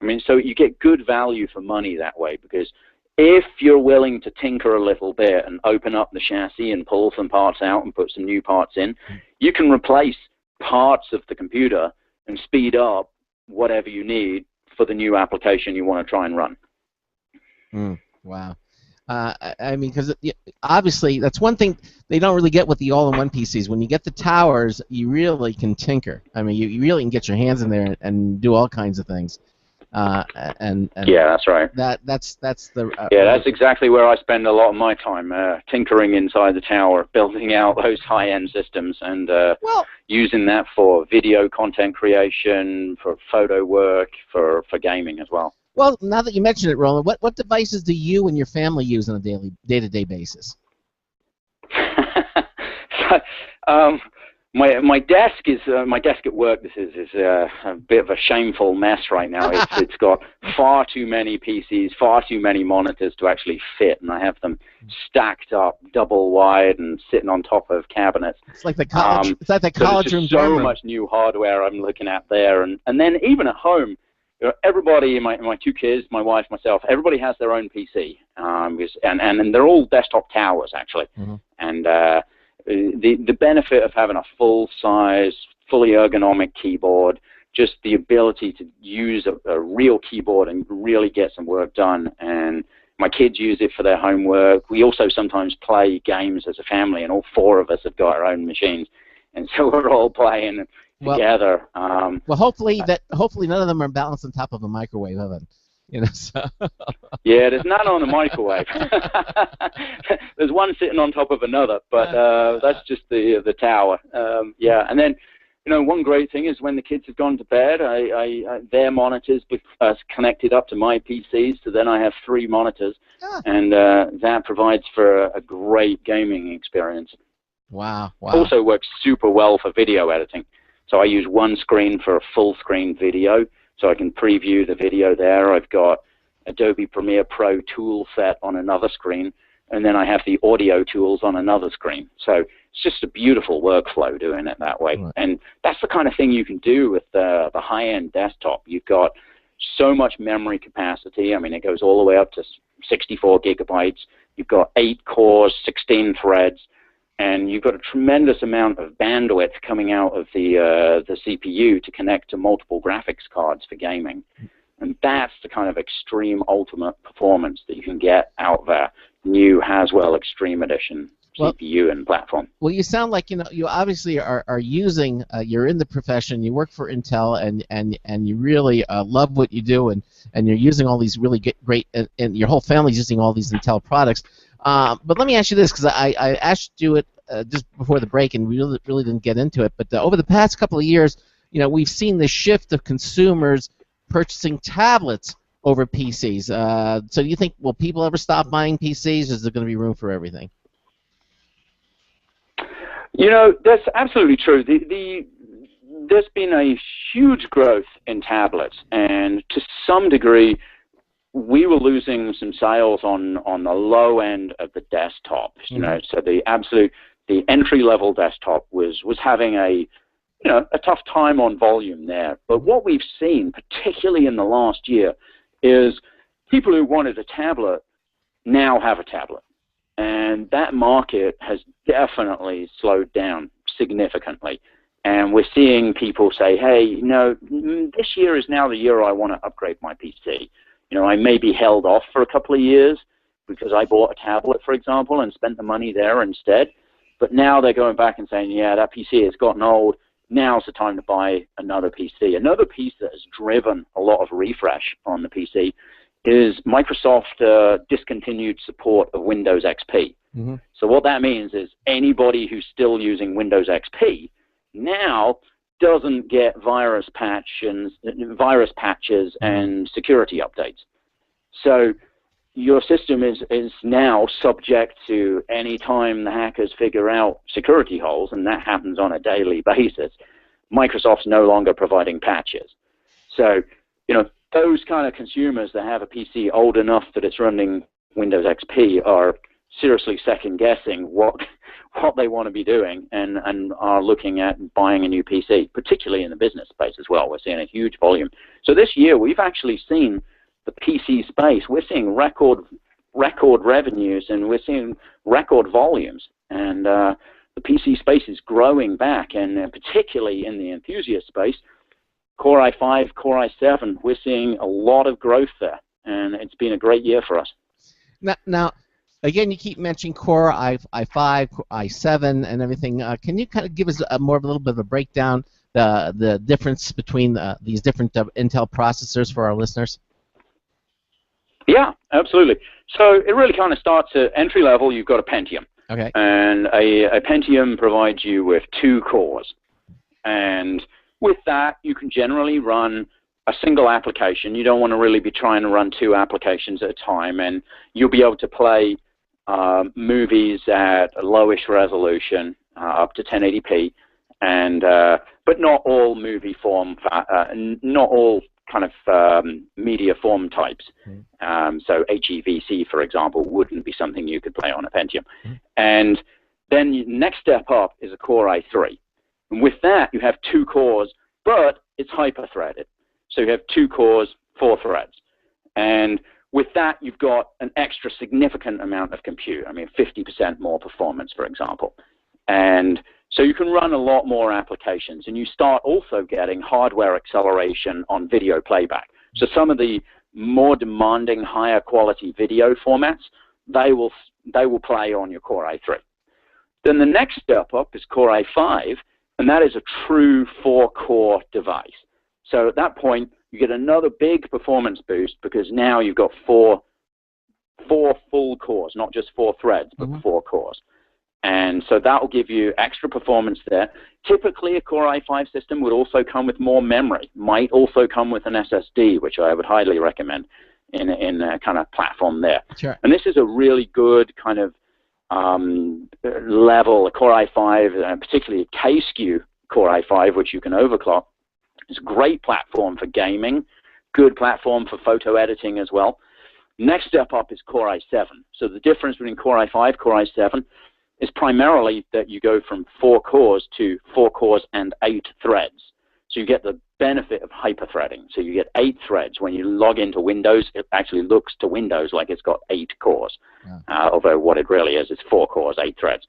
I mean, so you get good value for money that way, because if you're willing to tinker a little bit and open up the chassis and pull some parts out and put some new parts in, you can replace parts of the computer and speed up whatever you need for the new application you want to try and run. Wow. I mean, because obviously that's one thing they don't really get with the all-in-one PCs. When you get the towers, you really can tinker. I mean, you really can get your hands in there and do all kinds of things. And yeah, that's right. That's the that's exactly where I spend a lot of my time, tinkering inside the tower, building out those high-end systems, and using that for video content creation, for photo work, for gaming as well. Well, now that you mention it, Roland, what devices do you and your family use on a day-to-day basis? My desk is my desk at work. This is a bit of a shameful mess right now. It's got far too many PCs, far too many monitors to actually fit, and I have them stacked up double wide and sitting on top of cabinets. It's like the college. It's like the college room. So much new hardware I'm looking at there, and then even at home, everybody, my two kids, my wife, myself, everybody has their own PC, and they're all desktop towers actually, and. The benefit of having a full-size, fully ergonomic keyboard, just the ability to use a real keyboard and really get some work done. And my kids use it for their homework. We also sometimes play games as a family, and all four of us have got our own machines. And so we're all playing. together. Well, hopefully none of them are balanced on top of a microwave oven. You know, so. Yeah, there's none on the microwave. There's one sitting on top of another, but that's just the tower. Yeah, and then, you know, one great thing is when the kids have gone to bed, their monitors are connected up to my PCs, so then I have 3 monitors, and that provides for a great gaming experience. Wow. Also works super well for video editing. So I use one screen for a full screen video, so I can preview the video there. I've got Adobe Premiere Pro tool set on another screen, and then I have the audio tools on another screen. So it's just a beautiful workflow doing it that way. Right. And that's the kind of thing you can do with the high-end desktop. You've got so much memory capacity. I mean, it goes all the way up to 64 gigabytes. You've got 8 cores, 16 threads, and you've got a tremendous amount of bandwidth coming out of the CPU to connect to multiple graphics cards for gaming. And that's the kind of extreme ultimate performance that you can get out of a new Haswell Extreme Edition CPU and platform. Well, you sound like, you know, you obviously are using, you're in the profession, you work for Intel, and you really love what you do, and you're using all these really great, and your whole family's using all these Intel products. But let me ask you this, because I asked you it just before the break, and we really didn't get into it. But over the past couple of years, you know, we've seen the shift of consumers purchasing tablets over PCs. So do you think, will people ever stop buying PCs, or is there going to be room for everything? You know, that's absolutely true. There's been a huge growth in tablets, and to some degree, we were losing some sales on the low end of the desktop. You know, so the entry-level desktop was having a tough time on volume there. But what we've seen, particularly in the last year, is people who wanted a tablet now have a tablet. And that market has definitely slowed down significantly. And we're seeing people say, hey, you know, this year is now the year I want to upgrade my PC. You know, I maybe held off for a couple of years because I bought a tablet, for example, and spent the money there instead. But now they're going back and saying, yeah, that PC has gotten old. Now's the time to buy another PC. Another piece that has driven a lot of refresh on the PC is Microsoft discontinued support of Windows XP. So what that means is anybody who's still using Windows XP now doesn't get virus patches and security updates. So your system is now subject to any time the hackers figure out security holes, and that happens on a daily basis. Microsoft's no longer providing patches. So, you know, those kind of consumers that have a PC old enough that it's running Windows XP are seriously second-guessing what they want to be doing, and are looking at buying a new PC, particularly in the business space as well. We're seeing a huge volume. So this year, we've actually seen the PC space. We're seeing record revenues, and we're seeing record volumes. And the PC space is growing back, and particularly in the enthusiast space, Core i5, Core i7, we're seeing a lot of growth there, and it's been a great year for us. Now again, you keep mentioning Core i5, Core i7, and everything. Can you kind of give us a little bit of a breakdown, the difference between these different Intel processors for our listeners? Yeah, absolutely. So it really kind of starts at entry level. You've got a Pentium. Okay. And a Pentium provides you with 2 cores. And with that, you can generally run a single application. You don't want to really be trying to run 2 applications at a time, and you'll be able to play movies at a lowish resolution, up to 1080p, and but not all movie form, not all kind of media form types. So HEVC, for example, wouldn't be something you could play on a Pentium. And then next step up is a Core i3. And with that, you have 2 cores, but it's hyper-threaded. So you have 2 cores, 4 threads. And with that, you've got an extra significant amount of compute. I mean, 50% more performance, for example. And so you can run a lot more applications. And you start also getting hardware acceleration on video playback. So some of the more demanding, higher quality video formats, they will play on your Core i3. Then the next step up is Core i5, And that is a true 4-core device. So at that point, you get another big performance boost because now you've got four full cores, not just 4 threads, but 4 cores. And so that will give you extra performance there. Typically, a Core i5 system would also come with more memory, might also come with an SSD, which I would highly recommend in a kind of platform there. Sure. And this is a really good kind of level, a Core i5, particularly a K-SKU Core i5, which you can overclock. It's a great platform for gaming, good platform for photo editing as well. Next step up is Core i7. So the difference between Core i5, Core i7 is primarily that you go from 4 cores to 4 cores and 8 threads. So you get the benefit of hyper-threading. So you get 8 threads. When you log into Windows, it actually looks to Windows like it's got 8 cores, although what it really is 4 cores, 8 threads.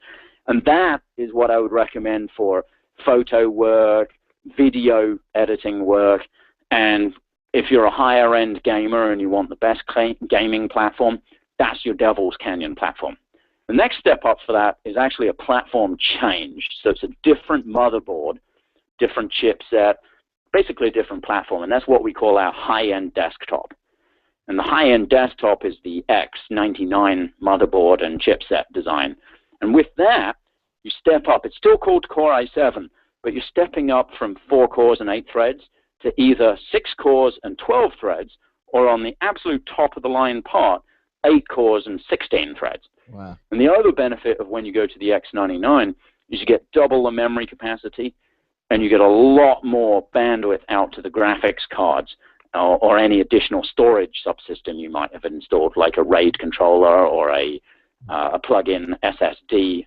And that is what I would recommend for photo work, video editing work, and if you're a higher-end gamer and you want the best gaming platform, that's your Devil's Canyon platform. The next step up for that is actually a platform change. So it's a different motherboard, different chipset, basically a different platform, and that's what we call our high-end desktop. And the high-end desktop is the X99 motherboard and chipset design. And with that, you step up. It's still called Core i7, but you're stepping up from 4 cores and 8 threads to either 6 cores and 12 threads, or on the absolute top of the line part, 8 cores and 16 threads. Wow. And the other benefit of when you go to the X99 is you get double the memory capacity, and you get a lot more bandwidth out to the graphics cards or any additional storage subsystem you might have installed, like a RAID controller or a plug-in SSD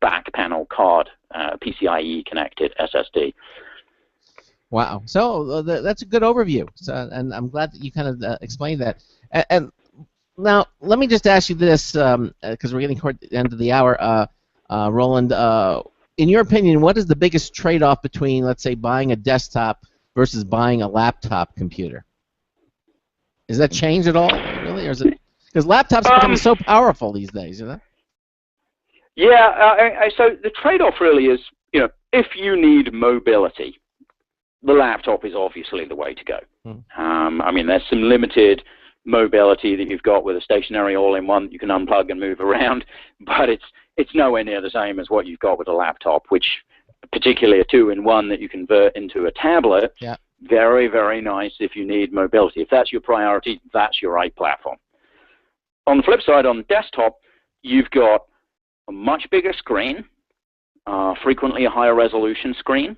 back panel card, PCIe connected SSD. Wow. So that's a good overview. So, and I'm glad that you kind of explained that. And now, let me just ask you this, because we're getting toward the end of the hour, Roland. In your opinion, what is the biggest trade-off between, let's say, buying a desktop versus buying a laptop computer? Is that change at all, really, or is it because laptops are becoming so powerful these days, you know? Yeah. So the trade-off really is, if you need mobility, the laptop is obviously the way to go. I mean, there's some limited mobility that you've got with a stationary all-in-one that you can unplug and move around, but it's nowhere near the same as what you've got with a laptop, which particularly a 2-in-1 that you convert into a tablet. Yeah. Very, very nice if you need mobility. If that's your priority, that's your right platform. On the flip side, on the desktop, you've got a much bigger screen, frequently a higher resolution screen.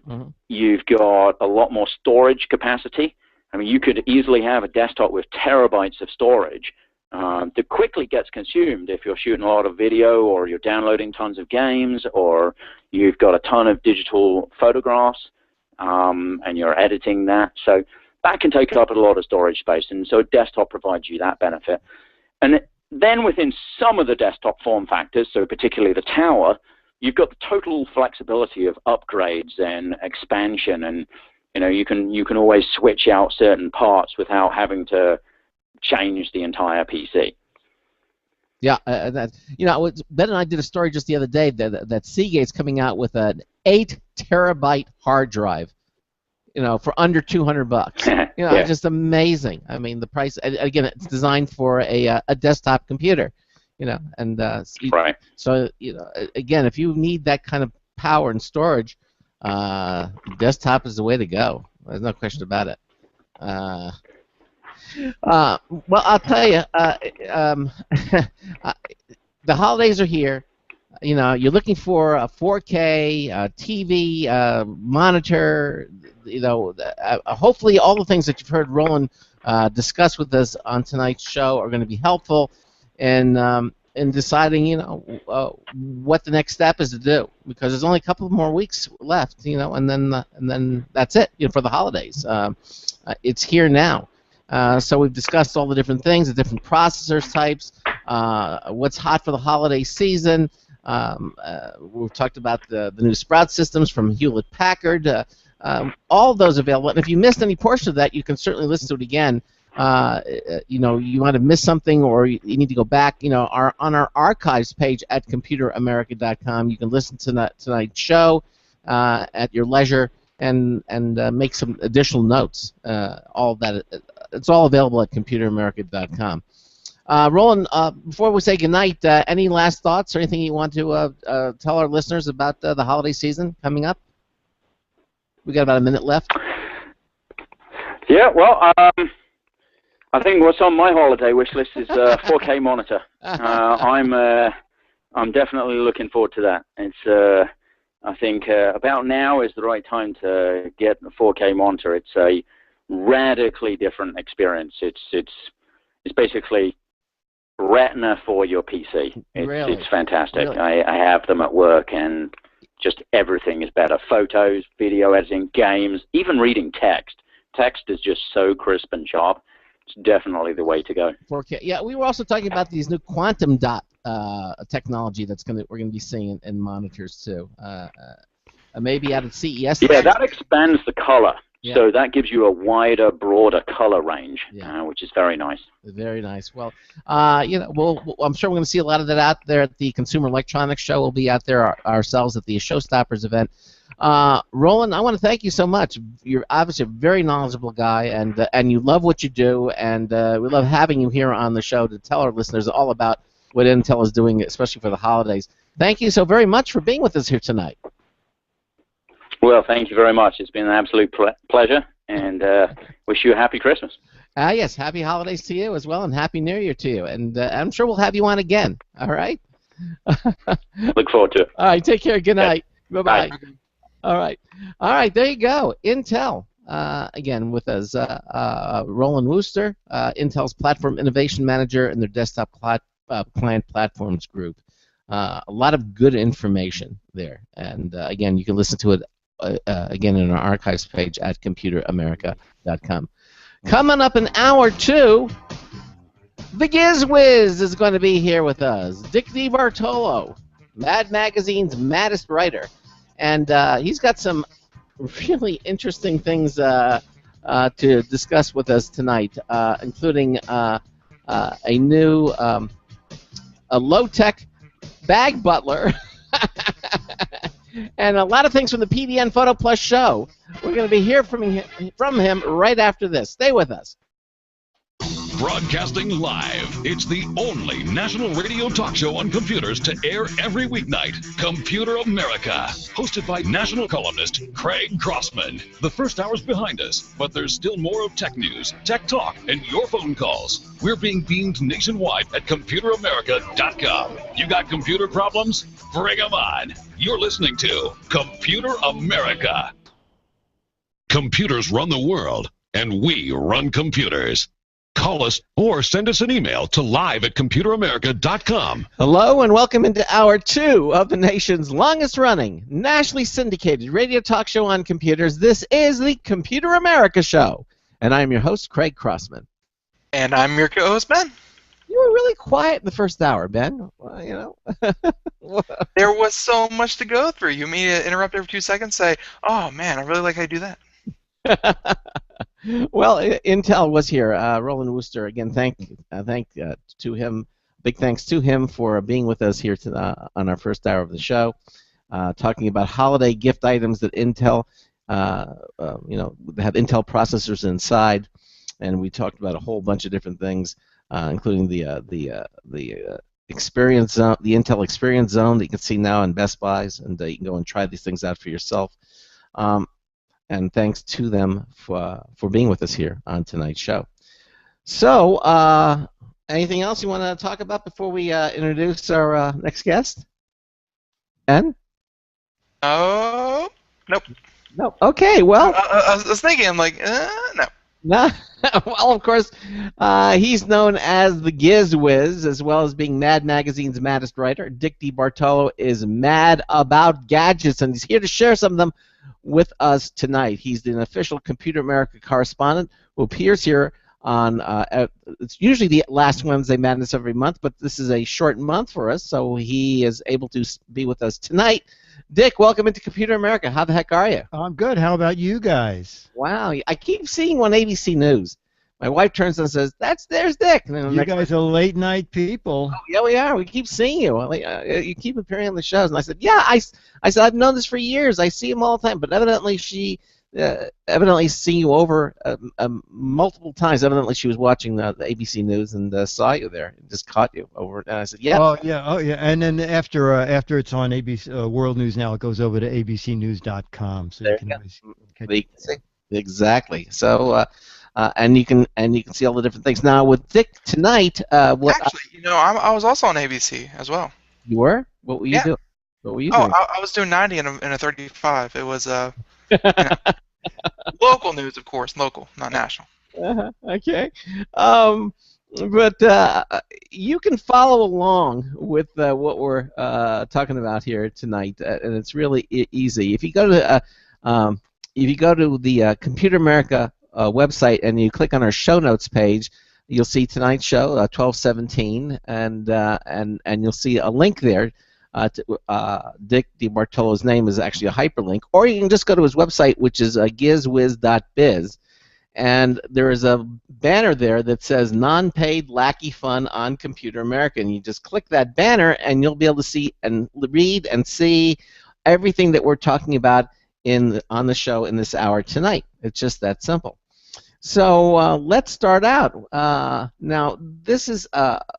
You've got a lot more storage capacity. I mean, you could easily have a desktop with terabytes of storage that quickly gets consumed if you're shooting a lot of video or you're downloading tons of games or you've got a ton of digital photographs and you're editing that. So that can take up a lot of storage space, and so a desktop provides you that benefit. And then within some of the desktop form factors, so particularly the tower, you've got the total flexibility of upgrades and expansion, and you can always switch out certain parts without having to change the entire PC. Yeah, Ben and I did a story just the other day that Seagate's coming out with an 8 terabyte hard drive, for under $200. Yeah. Just amazing. I mean, the price. Again, it's designed for a desktop computer, and right. So again, if you need that kind of power and storage, desktop is the way to go. There's no question about it. Well, I'll tell you, the holidays are here. You're looking for a 4K TV monitor. Hopefully, all the things that you've heard Roland discuss with us on tonight's show are going to be helpful in deciding, what the next step is to do, because there's only a couple more weeks left, and then that's it, for the holidays. It's here now. So we've discussed all the different things, the different processors types, what's hot for the holiday season. We've talked about the new Sprout systems from Hewlett-Packard. All those available. And if you missed any portion of that, you can certainly listen to it again. You might have missed something, or you need to go back. On our archives page at computeramerica.com, you can listen to tonight's show. at your leisure and make some additional notes. All of that, it's all available at computeramerica.com. Roland, before we say goodnight, any last thoughts or anything you want to tell our listeners about the holiday season coming up? We got about a minute left. Yeah, well, I think what's on my holiday wish list is a 4K monitor. I'm definitely looking forward to that. It's I think about now is the right time to get a 4K monitor. It's a radically different experience. It's basically Retina for your PC. It's fantastic. Really? I have them at work, and just everything is better. Photos, video editing, games, even reading text. Text is just so crisp and sharp. It's definitely the way to go. 4K. Yeah, we were also talking about these new quantum dot technology we're gonna be seeing in monitors too. Maybe out at CES. Yeah, that expands the color. Yeah. So that gives you a wider, broader color range, which is very nice. Very nice. Well, I'm sure we're going to see a lot of that out there at the Consumer Electronics Show. We'll be out there ourselves at the Showstoppers event. Roland, I want to thank you so much. You're obviously a very knowledgeable guy, and you love what you do, and we love having you here on the show to tell our listeners all about what Intel is doing, especially for the holidays. Thank you so very much for being with us here tonight. Well, thank you very much. It's been an absolute pleasure, and wish you a happy Christmas. Yes, happy holidays to you as well, and happy New Year to you. And I'm sure we'll have you on again. All right? Look forward to it. All right, take care. Good night. Bye-bye. All right, there you go. Intel, again, with us, Roland Wooster, Intel's Platform Innovation Manager in their Desktop Client Platforms Group. A lot of good information there. And, again, you can listen to it again in our archives page at computeramerica.com. Coming up in hour 2, the GizWiz is going to be here with us. Dick DeBartolo, Mad Magazine's maddest writer. And he's got some really interesting things to discuss with us tonight, including a new a low-tech bag butler and a lot of things from the PDN Photo Plus show. We're going to be hearing from him right after this. Stay with us. Broadcasting live, it's the only national radio talk show on computers to air every weeknight. Computer America, hosted by national columnist Craig Crossman. The first hour's behind us, but there's still more of tech news, tech talk, and your phone calls. We're being beamed nationwide at computeramerica.com. You got computer problems? Bring them on. You're listening to Computer America. Computers run the world, and we run computers. Call us or send us an email to live@computeramerica.com. Hello and welcome into hour 2 of the nation's longest-running, nationally syndicated radio talk show on computers. This is the Computer America Show, and I'm your host, Craig Crossman. And I'm your co-host, Ben. You were really quiet in the first hour, Ben. Well, There was so much to go through. You made me interrupt every 2 seconds, say, "Oh man, I really like how you do that." Well, Intel was here. Roland Wooster, again, thank to him. Big thanks to him for being with us here on our first hour of the show, talking about holiday gift items that Intel, have Intel processors inside, and we talked about a whole bunch of different things, including the experience zone, the Intel Experience Zone that you can see now in Best Buys, and you can go and try these things out for yourself. And thanks to them for being with us here on tonight's show. So, anything else you want to talk about before we introduce our next guest? Ben? Oh, nope. No. Okay, well. I was thinking, I'm like, no. No. Well, of course, he's known as the GizWiz, as well as being Mad Magazine's maddest writer. Dick DeBartolo is mad about gadgets, and he's here to share some of them with us tonight. He's an official Computer America correspondent who appears here on, it's usually the last Wednesday Madness every month, but this is a short month for us, so he is able to be with us tonight. Dick, welcome into Computer America. How the heck are you? I'm good. How about you guys? Wow, I keep seeing on ABC News. my wife turns and says, there's Dick. And then You guys are late night people. oh, yeah, we are. We keep seeing you. You keep appearing on the shows. And I said, yeah, I said, I've known this for years. I see him all the time. But evidently she seen you over multiple times. Evidently she was watching the ABC News and saw you there and just caught you over. And I said, yeah. Oh yeah. And then after it's on ABC World News Now, it goes over to abcnews.com. So There you can you always go. You can see. Exactly. So and you can see all the different things. Now with Dick tonight, Actually, I was also on ABC as well. you were? What were you Yeah. doing? What were you Oh, doing? I was doing 90 in a 35. It was local news, of course, local, not national. Okay. But you can follow along with what we're talking about here tonight, and it's really easy. If you go to the Computer America website and you click on our show notes page, you'll see tonight's show, 1217, and you'll see a link there. Dick DiBartolo's name is actually a hyperlink, or you can just go to his website, which is GizWiz.biz, and there is a banner there that says non-paid lackey fun on Computer America, and you just click that banner and you'll be able to see and read and see everything that we're talking about on the show in this hour tonight. It's just that simple. So let's start out. Now this is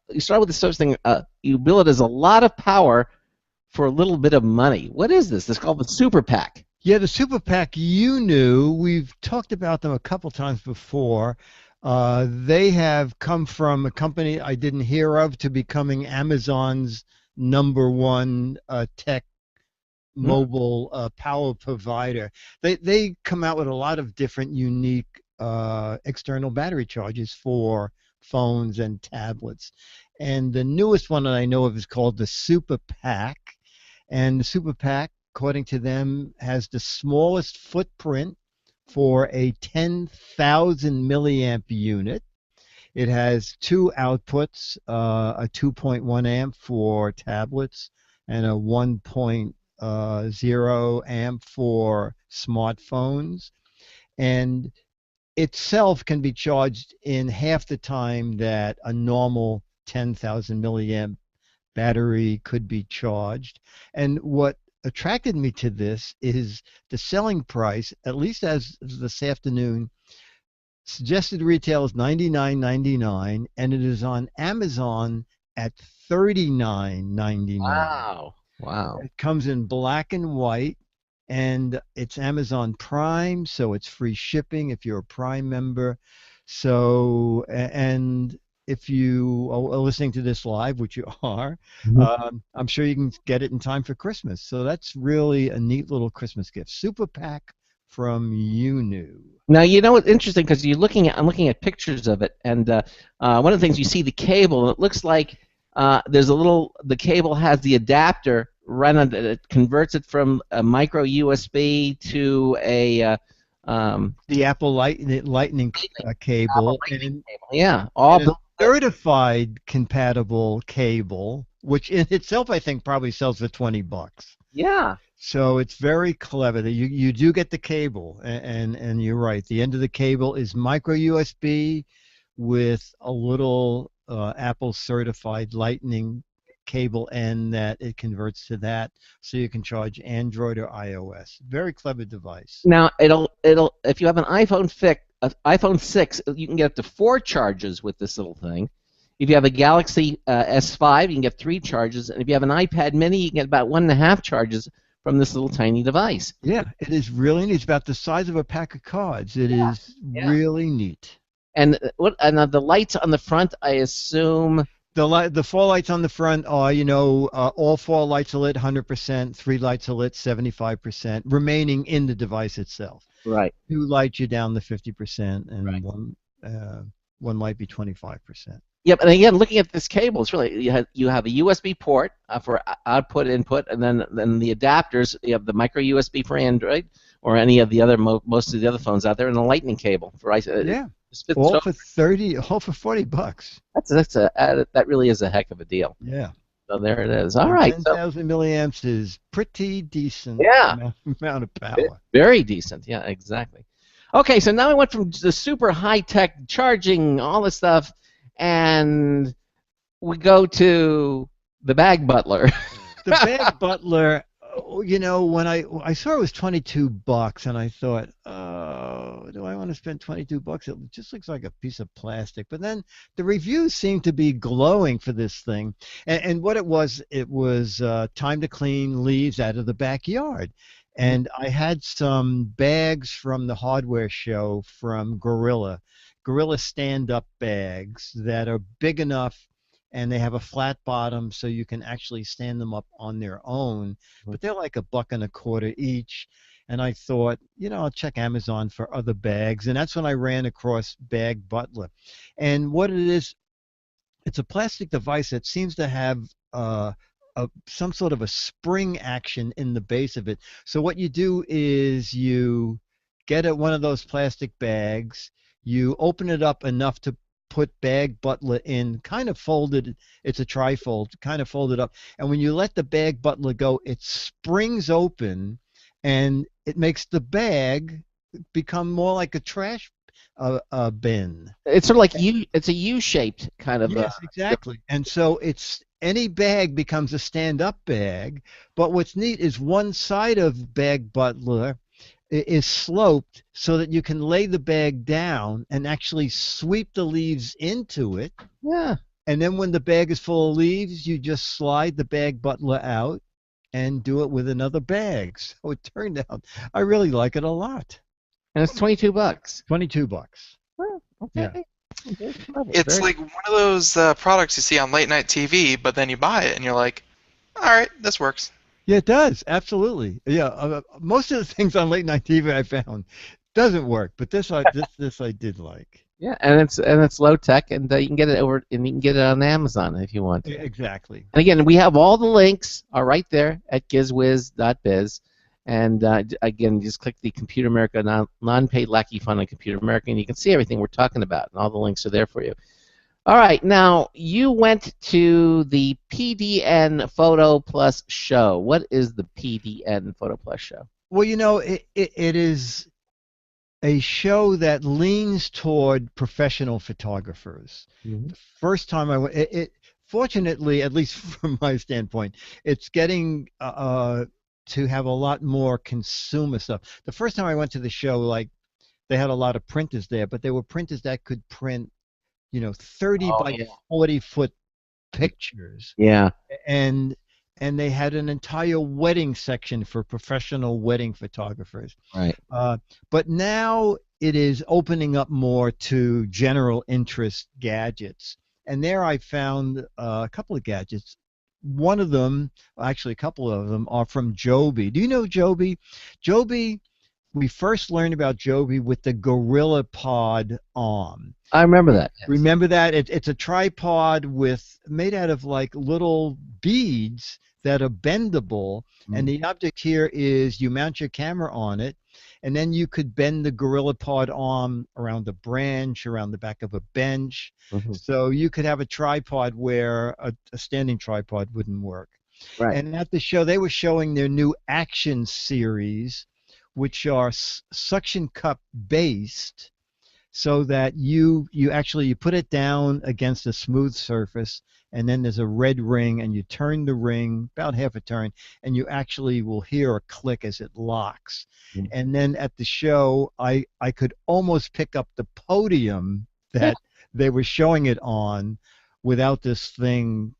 you start with the first thing. You bill it as a lot of power for a little bit of money. What is this? It's called the Super PAC. Yeah, the Super PAC, we've talked about them a couple times before. They have come from a company I didn't hear of to becoming Amazon's #1 tech mobile power provider. They come out with a lot of different unique external battery chargers for phones and tablets. And the newest one that I know of is called the Super PAC. And the Super PAC, according to them, has the smallest footprint for a 10,000 milliamp unit. It has two outputs, a 2.1 amp for tablets and a 1.0 amp for smartphones. And itself can be charged in half the time that a normal 10,000 milliamp battery could be charged. And what attracted me to this is the selling price, at least as this afternoon. Suggested retail is $99.99, and it is on Amazon at $39.99. Wow. It comes in black and white, and it's Amazon Prime, so it's free shipping if you're a Prime member. So, and if you are listening to this live, which you are, I'm sure you can get it in time for Christmas. So that's really a neat little Christmas gift. Super PAC from Unu. Now you know what's interesting, because I'm looking at pictures of it, and one of the things you see the cable, and it looks like the cable has the adapter right on it. It converts it from a micro USB to a the Apple Lightning cable. Yeah, all certified compatible cable, which in itself I think probably sells for $20. Yeah. So it's very clever that you do get the cable, and you're right. The end of the cable is micro USB with a little Apple certified Lightning cable end that it converts to that, so you can charge Android or iOS. Very clever device. Now it'll if you have an iPhone 6, you can get up to 4 charges with this little thing. If you have a Galaxy S5, you can get 3 charges, and if you have an iPad Mini, you can get about 1.5 charges from this little tiny device. Yeah, it is really neat. It's about the size of a pack of cards. It is really neat. And the lights on the front, I assume. The 4 lights on the front are, all 4 lights are lit 100%, 3 lights are lit 75%, remaining in the device itself. Right. 2 lights you're down to 50%, and right. one might be 25%. Yep, and again, looking at this cable, it's really you have a USB port for output, input, and then the adapters. You have the micro USB for Android or any of the other most of the other phones out there, and a Lightning cable for all for $40. That really is a heck of a deal. Yeah. So there it is. All right. 10,000 milliamps is pretty decent. Yeah. Amount of power. Very decent. Yeah, exactly. Okay, so now we went from the super high-tech charging, all this stuff, and we go to the bag butler. The bag butler, you know, when I saw it was $22, and I thought, oh, do I want to spend $22? It just looks like a piece of plastic. But then the reviews seemed to be glowing for this thing, and what it was time to clean leaves out of the backyard. And I had some bags from the hardware show from Gorilla stand-up bags that are big enough, and they have a flat bottom so you can actually stand them up on their own. But they're like $1.25 each. And I thought, you know, I'll check Amazon for other bags. And that's when I ran across Bag Butler. And what it is, it's a plastic device that seems to have some sort of a spring action in the base of it. So what you do is you get one of those plastic bags, you open it up enough to put Bag Butler in, kind of folded, it's a trifold, kind of folded up, and when you let the Bag Butler go, it springs open, and it makes the bag become more like a trash bin. It's sort of like it's a U-shaped kind of. Yes, exactly. And so any bag becomes a stand-up bag, but what's neat is one side of Bag Butler is sloped so that you can lay the bag down and actually sweep the leaves into it. Yeah. And then when the bag is full of leaves, you just slide the Bag Butler out and do it with another bag. So it turned out I really like it a lot. And it's $22. $22. Well, okay. Yeah. It's like one of those products you see on late night TV, but then you buy it and you're like, all right, this works. Yeah, it does. Absolutely. Yeah, most of the things on late night TV I found doesn't work, but this I did like. Yeah, and it's low tech, and you can get it on Amazon if you want to. Exactly. And again, we have all the links are right there at GizWiz.biz. And again, just click the Computer America non-paid lackey fund on Computer America, and you can see everything we're talking about, and all the links are there for you. All right, now you went to the PDN Photo Plus show. What is the PDN Photo Plus show? Well, you know, it is a show that leans toward professional photographers. Mm-hmm. The first time I went, fortunately, at least from my standpoint, it's getting to have a lot more consumer stuff. The first time I went to the show, like, they had a lot of printers there, but they were printers that could print, you know, 30 by 40-foot pictures. Yeah. And they had an entire wedding section for professional wedding photographers. Right. But now it is opening up more to general interest gadgets. And there I found a couple of gadgets. One of them, actually a couple of them, are from Joby. Do you know Joby? Joby, we first learned about Joby with the Gorilla Pod arm. I remember that. Yes. Remember that? It's a tripod made out of like little beads that are bendable, and the object here is you mount your camera on it, and then you could bend the Gorilla Pod arm around a branch, around the back of a bench, so you could have a tripod where a standing tripod wouldn't work. Right. And at the show, they were showing their new Action series, which are suction cup based, so that you put it down against a smooth surface, and then there's a red ring, and you turn the ring about half a turn, and you actually will hear a click as it locks. And then at the show, I could almost pick up the podium that they were showing it on without this thing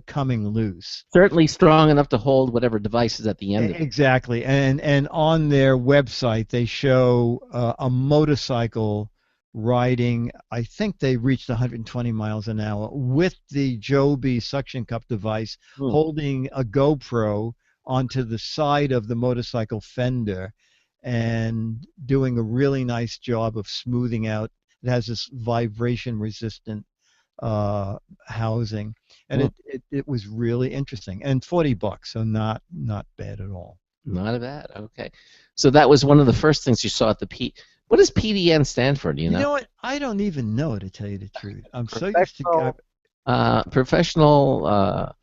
coming loose. Certainly strong enough to hold whatever device is at the end of it. Exactly. And on their website, they show a motorcycle riding, I think they reached 120 miles an hour with the Joby suction cup device, holding a GoPro onto the side of the motorcycle fender and doing a really nice job of smoothing out. It has this vibration resistant housing, and it was really interesting, and $40, so not bad at all. Not bad. Okay, so that was one of the first things you saw at the What does PDN stand for? Do you know? You know what? I don't even know, to tell you the truth. I'm so used to professional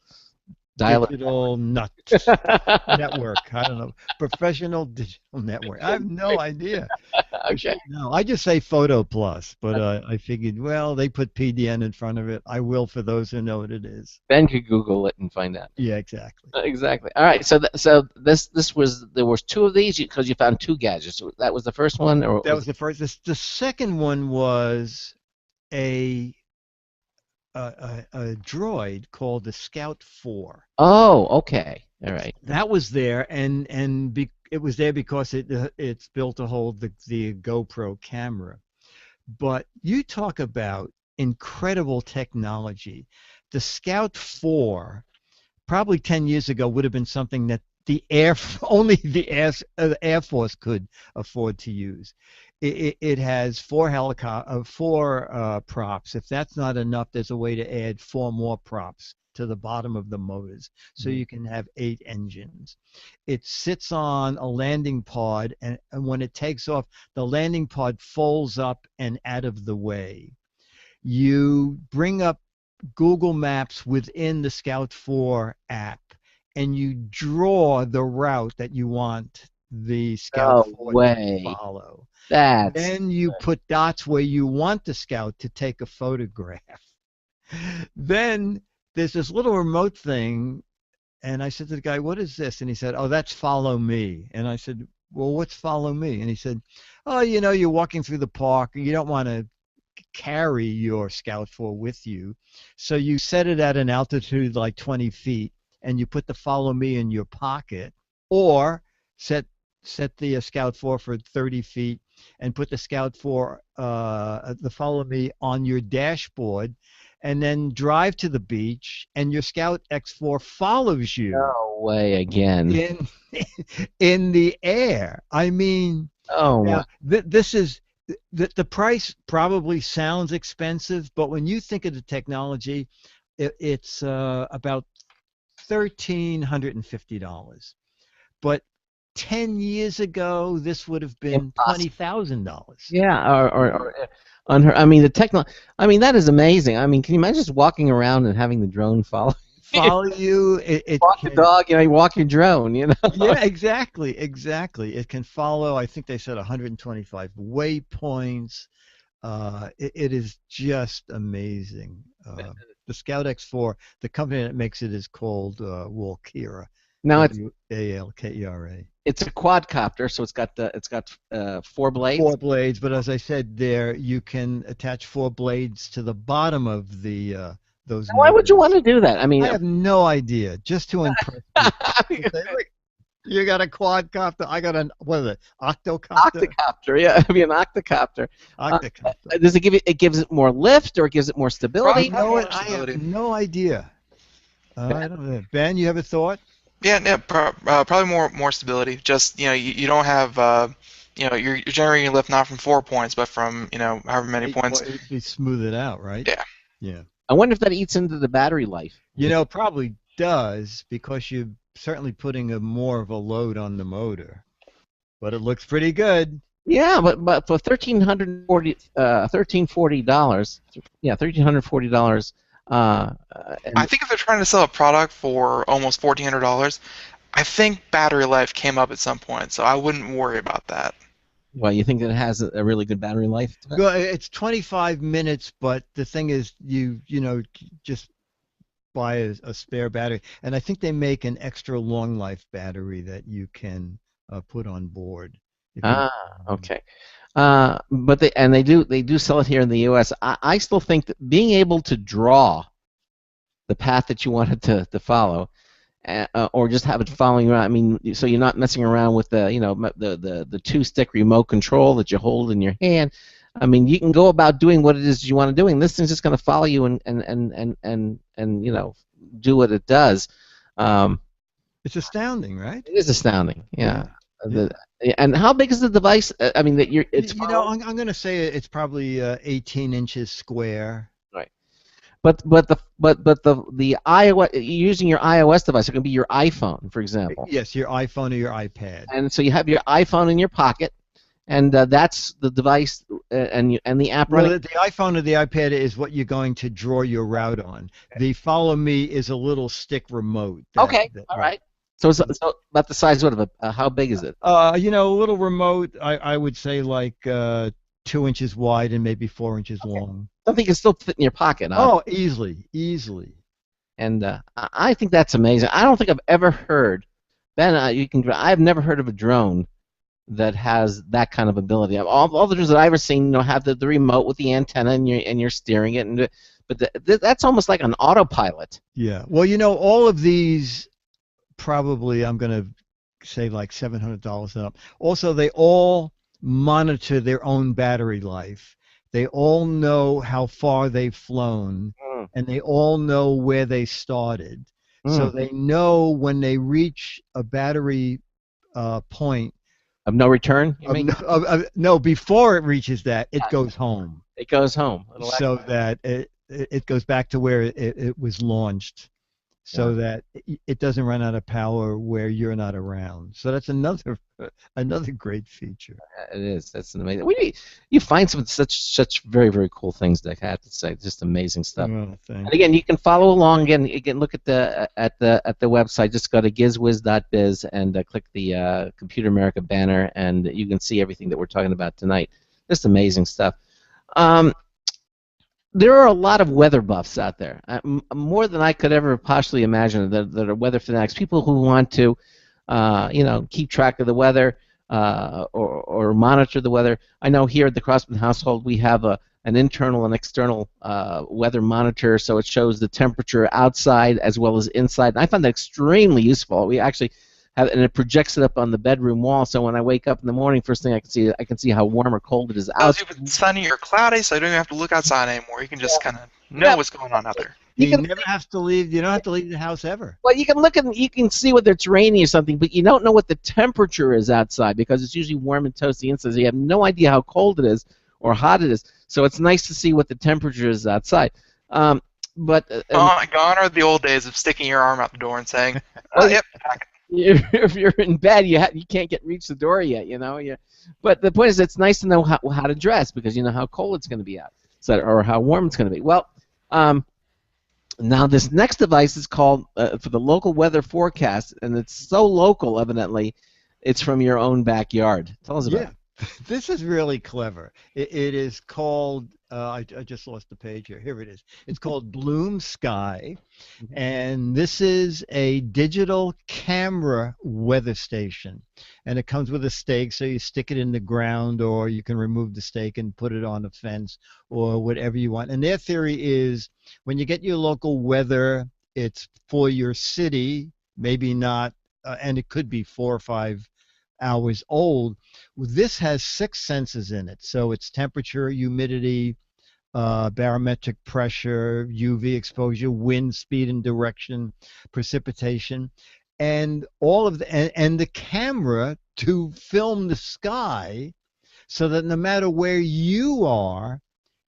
Dial it. digital nuts network. I don't know. Professional digital network. I have no idea. I Okay. should know. I just say Photo Plus, but I figured, well, they put PDN in front of it. I will for those who know what it is. Ben could Google it and find out. Yeah, exactly. Exactly. All right. So this was there was two of these because you found two gadgets. So that was the first one, or That was the first. The second one was a droid called the Scout 4. Oh, okay. All right. That was there, and it was there because it's built to hold the GoPro camera. But you talk about incredible technology. The Scout 4, probably 10 years ago, would have been something that only the Air Force could afford to use. It has four props. If that's not enough, there's a way to add 4 more props to the bottom of the motors, so you can have 8 engines. It sits on a landing pod, and when it takes off, the landing pod folds up and out of the way. You bring up Google Maps within the Scout 4 app, and you draw the route that you want the Scout 4 to follow. Then you put dots where you want the Scout to take a photograph. Then there's this little remote thing, and I said to the guy, "What is this?" And he said, "Oh, that's Follow Me." And I said, "Well, what's Follow Me?" And he said, "Oh, you're walking through the park, and you don't want to carry your Scout 4 with you, so you set it at an altitude like 20 feet, and you put the Follow Me in your pocket, or set the Scout 4 for 30 feet and put the Scout 4, the Follow Me, on your dashboard, and then drive to the beach, and your Scout X4 follows you." No way again. In the air. I mean, this is the price probably sounds expensive, but when you think of the technology, it's about $1,350. But 10 years ago, this would have been $20,000. Yeah, or on her. I mean, that is amazing. I mean, can you imagine just walking around and having the drone follow you? Walk the dog, you walk your drone, Yeah, exactly. It can follow, I think they said 125 waypoints. It is just amazing. The Scout X4, the company that makes it is called Walkera. Now it's Walkera. It's a quadcopter, so it's got 4 blades. 4 blades, but as I said, there you can attach 4 blades to the bottom of the those. Why would you want to do that? I mean, I have no idea. Just to impress people. You got a quadcopter. I got an octocopter. Octocopter, yeah, it'd be an octocopter. Octocopter. Does it give it? It gives it more lift, or it gives it more stability? I have no idea. I don't know. Ben, you have a thought? Yeah, probably more stability. Just you don't have you're generating lift not from 4 points, but from however many points. It'd be smooth it out, right? Yeah. Yeah. I wonder if that eats into the battery life. Probably does, because you're certainly putting more of a load on the motor. But it looks pretty good. Yeah, but for $1,340, yeah, $1,340. I think if they're trying to sell a product for almost $1,400, I think battery life came up at some point, so I wouldn't worry about that. Well, you think that it has a really good battery life? Well, it's 25 minutes, but the thing is, you just buy a spare battery, and I think they make an extra long life battery that you can put on board. Okay. But they do sell it here in the U.S. I still think that being able to draw the path that you want it to follow, or just have it following around. I mean, so you're not messing around with the 2-stick remote control that you hold in your hand. I mean, you can go about doing what it is you want to do, and this thing's just going to follow you and do what it does. It's astounding, right? It is astounding. Yeah. And how big is the device? I mean, that I'm going to say it's probably 18 inches square. Right. But the iOS, using your iOS device, it can be your iPhone, for example. Yes, your iPhone or your iPad. And so you have your iPhone in your pocket, and that's the device and the app running. Well, the iPhone or the iPad is what you're going to draw your route on. The Follow Me is a little stick remote. Okay, all right. So it's so about the size of how big is it? A little remote. I would say like 2 inches wide and maybe 4 inches long. Something you can still fit in your pocket. Oh, easily. And I think that's amazing. I don't think I've ever heard, Ben. I've never heard of a drone that has that kind of ability. All the drones that I've ever seen, have the remote with the antenna and you're steering it, but that's almost like an autopilot. Yeah. Well, all of these probably I'm going to say like $700 and up. Also, they all monitor their own battery life. They all know how far they've flown, and they all know where they started. So they know when they reach a battery point of no return. No, before it reaches that, it goes home. It goes home. So that it goes back to where it was launched, so that it doesn't run out of power where you're not around. So that's another great feature. It is. That's an amazing. You find some such very, very cool things that I have to say. Just amazing stuff. Well, and again, you can follow along. Again, you can look at the website. Just go to GizWiz.biz and click the Computer America banner, and you can see everything that we're talking about tonight. Just amazing stuff. There are a lot of weather buffs out there, more than I could ever possibly imagine, that are weather fanatics, people who want to keep track of the weather or monitor the weather. I know here at the Crossman household we have an internal and external weather monitor, so it shows the temperature outside as well as inside. And I find that extremely useful. We actually have, and it projects it up on the bedroom wall, so when I wake up in the morning, first thing I can see how warm or cold it is out. If it's sunny or cloudy, so you don't even have to look outside anymore. You can just kind of know what's going on out there. You never have to leave. You don't have to leave the house ever. Well, you can look and you can see whether it's rainy or something, but you don't know what the temperature is outside because it's usually warm and toasty inside. So you have no idea how cold it is or hot it is. So it's nice to see what the temperature is outside. Gone are the old days of sticking your arm out the door and saying, "Yep." If you're in bed, you can't reach the door yet, But the point is, it's nice to know how to dress because you know how cold it's going to be out, or how warm it's going to be. Well, now this next device is called for the local weather forecast, and it's so local, evidently, it's from your own backyard. Tell us about it. This is really clever. It is called, I just lost the page here. Here it is. It's called Bloom Sky, and this is a digital camera weather station. And it comes with a stake, so you stick it in the ground, or you can remove the stake and put it on a fence, or whatever you want. And their theory is when you get your local weather, it's for your city, maybe not, and it could be 4 or 5 hours old. This has 6 sensors in it, so it's temperature, humidity, barometric pressure, UV exposure, wind speed and direction, precipitation, and all of and the camera to film the sky, so that no matter where you are,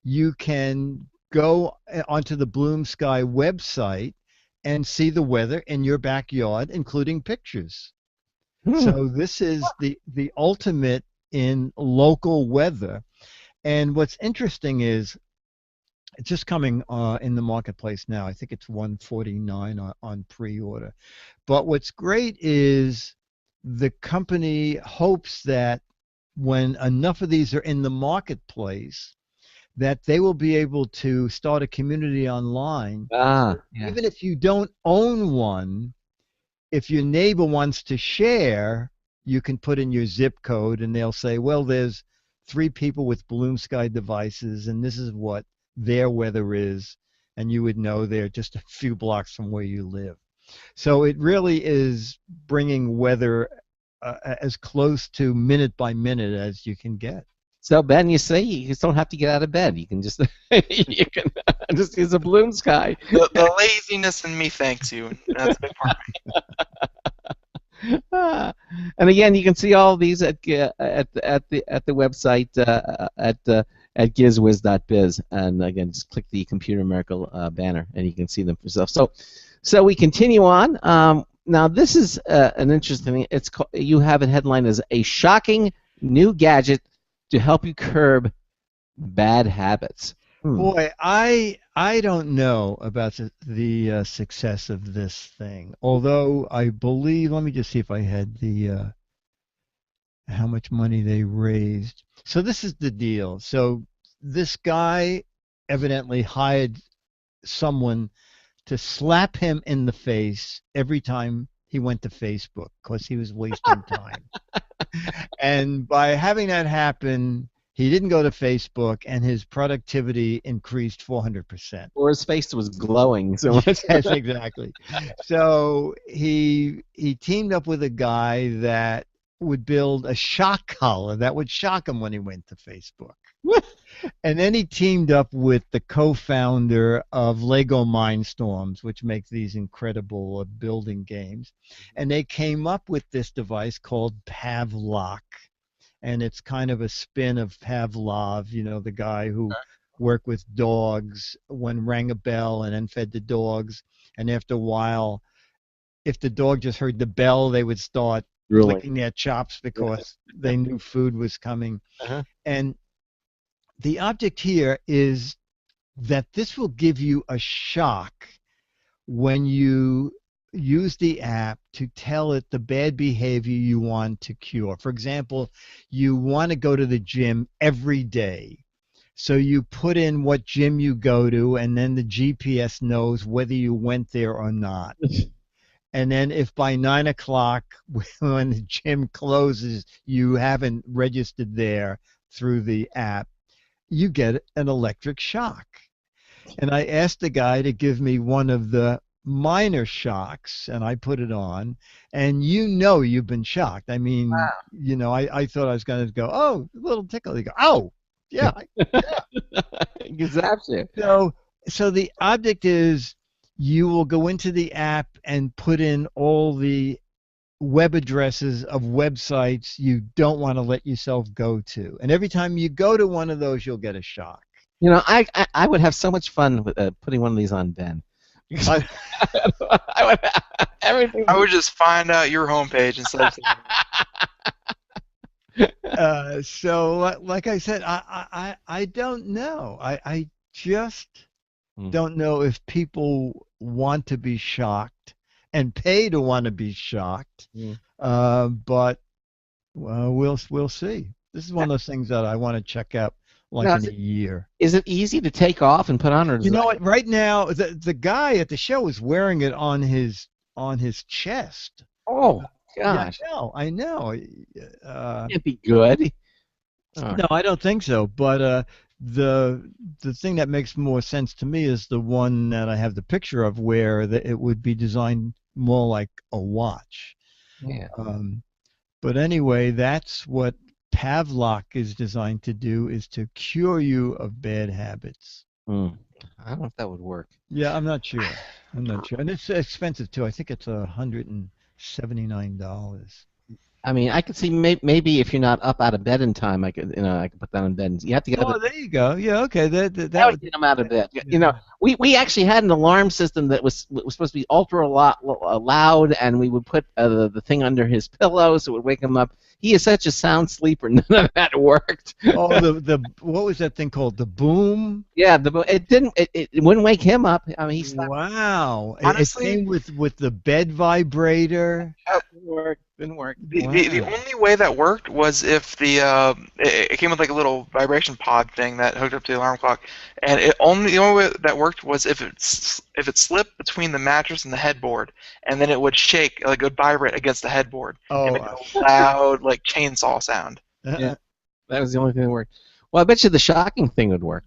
you can go onto the Bloom Sky website and see the weather in your backyard, including pictures. So this is the ultimate in local weather. And what's interesting is it's just coming in the marketplace now. I think it's $149 on pre-order. But what's great is the company hopes that when enough of these are in the marketplace, that they will be able to start a community online. Even if you don't own one, if your neighbor wants to share, you can put in your zip code, and they'll say, well, there's 3 people with Bloom Sky devices, and this is what their weather is, and you would know they're just a few blocks from where you live. So it really is bringing weather as close to minute by minute as you can get. So Ben, you say you just don't have to get out of bed. You can just just use a Bloom Sky. The laziness in me thanks you. That's a big part of me. And again, you can see all these at the website at GizWiz.biz, and again, just click the Computer America banner, and you can see them for yourself. So we continue on. Now this is an interesting thing. You have it headlined as a shocking new gadget to help you curb bad habits? Boy, I don't know about the success of this thing. Although I believe, let me just see if I had the how much money they raised. So this is the deal. So this guy evidently hired someone to slap him in the face every time he went to Facebook because he was wasting time. And by having that happen, he didn't go to Facebook, and his productivity increased 400%. Or his face was glowing so much. Yes, exactly. So he teamed up with a guy that would build a shock collar that would shock him when he went to Facebook. And then he teamed up with the co-founder of Lego Mindstorms, which make these incredible building games. And they came up with this device called Pavlok. And it's kind of a spin of Pavlov, you know, the guy who worked with dogs, when rang a bell and then fed the dogs. And after a while, if the dog just heard the bell, they would start licking their chops because they knew food was coming. And the object here is that this will give you a shock when you use the app to tell it the bad behavior you want to cure. For example, you want to go to the gym every day. So you put in what gym you go to, and then the GPS knows whether you went there or not. And then if by 9 o'clock, when the gym closes, you haven't registered there through the app, you get an electric shock. And I asked the guy to give me one of the minor shocks, and I put it on, and you know you've been shocked. I mean, you know, I thought I was going to go, oh, a little tickle. You go, oh, yeah. Exactly. So the object is you will go into the app and put in all the web addresses of websites you don't want to let yourself go to. And every time you go to one of those, you'll get a shock. You know, I would have so much fun with putting one of these on Ben. I would everything. I would just find out your homepage instead of so like I said, I don't know. I just don't know if people want to be shocked and pay to want to be shocked. But we'll see. This is one of those things that I want to check out in a year. Is it easy to take off and put on? Or you know what? Right now, the guy at the show is wearing it on his chest. Oh gosh! Yeah, I know. Can't be good. No, I don't think so. But the thing that makes more sense to me is the one that I have the picture of, where it would be designed more like a watch. Yeah. But anyway, that's what Pavlok is designed to do, is to cure you of bad habits. I don't know if that would work. Yeah, I'm not sure. And it's expensive too. I think it's $179. I mean, I could see maybe if you're not up out of bed in time, I could put that on bed. You have to get. Oh, there you go. Yeah, okay. That would get them out of bed. Yeah. You know, we actually had an alarm system that was supposed to be ultra loud, and we would put the thing under his pillow so it would wake him up. He is such a sound sleeper. None of that worked. Oh, what was that thing called? The boom? Yeah, it wouldn't wake him up. I mean, he slept. Wow. Honestly, it came with the bed vibrator. Didn't work. The only way that worked was if it came with like a little vibration pod thing that hooked up to the alarm clock, and the only way that worked was if it slipped between the mattress and the headboard, and then it would shake, like it would vibrate against the headboard and make a loud like chainsaw sound. Yeah, that was the only thing that worked. Well, I bet you the shocking thing would work.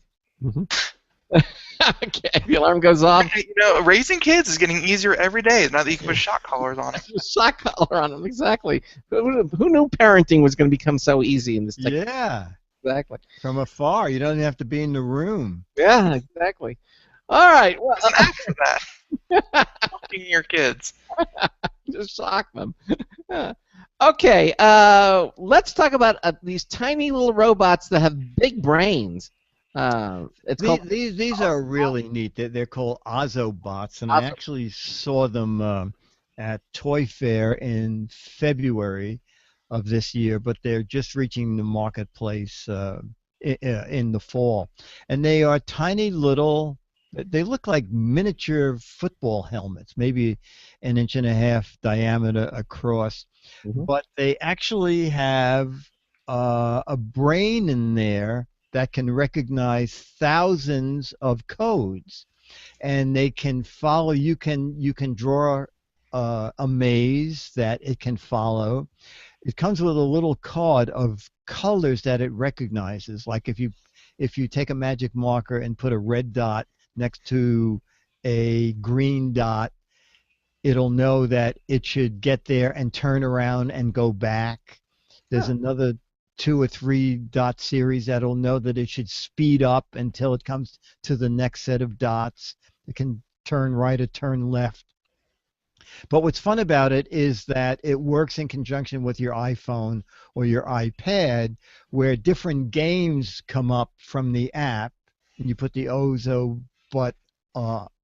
Okay, if the alarm goes off. You know, raising kids is getting easier every day now that you can put shock collars on it. Shock collar on them, exactly. Who knew parenting was going to become so easy in this technology? Yeah. Exactly. From afar, you don't have to be in the room. Yeah, exactly. All right. Well, after that, shocking your kids. Just shock them. Okay, let's talk about these tiny little robots that have big brains. These are really neat. They're called Ozobots, and I actually saw them at Toy Fair in February. of this year, but they're just reaching the marketplace in the fall. And they are tiny little, they look like miniature football helmets, maybe an 1.5 inch diameter across, but they actually have a brain in there that can recognize thousands of codes, and they can follow. You can draw a maze that it can follow. It comes with a little card of colors that it recognizes. Like if you take a magic marker and put a red dot next to a green dot, it'll know that it should get there and turn around and go back. There's another 2 or 3 dot series that'll know that it should speed up until it comes to the next set of dots. It can turn right or turn left. But what's fun about it is that it works in conjunction with your iPhone or your iPad, where different games come up from the app, and you put the Ozo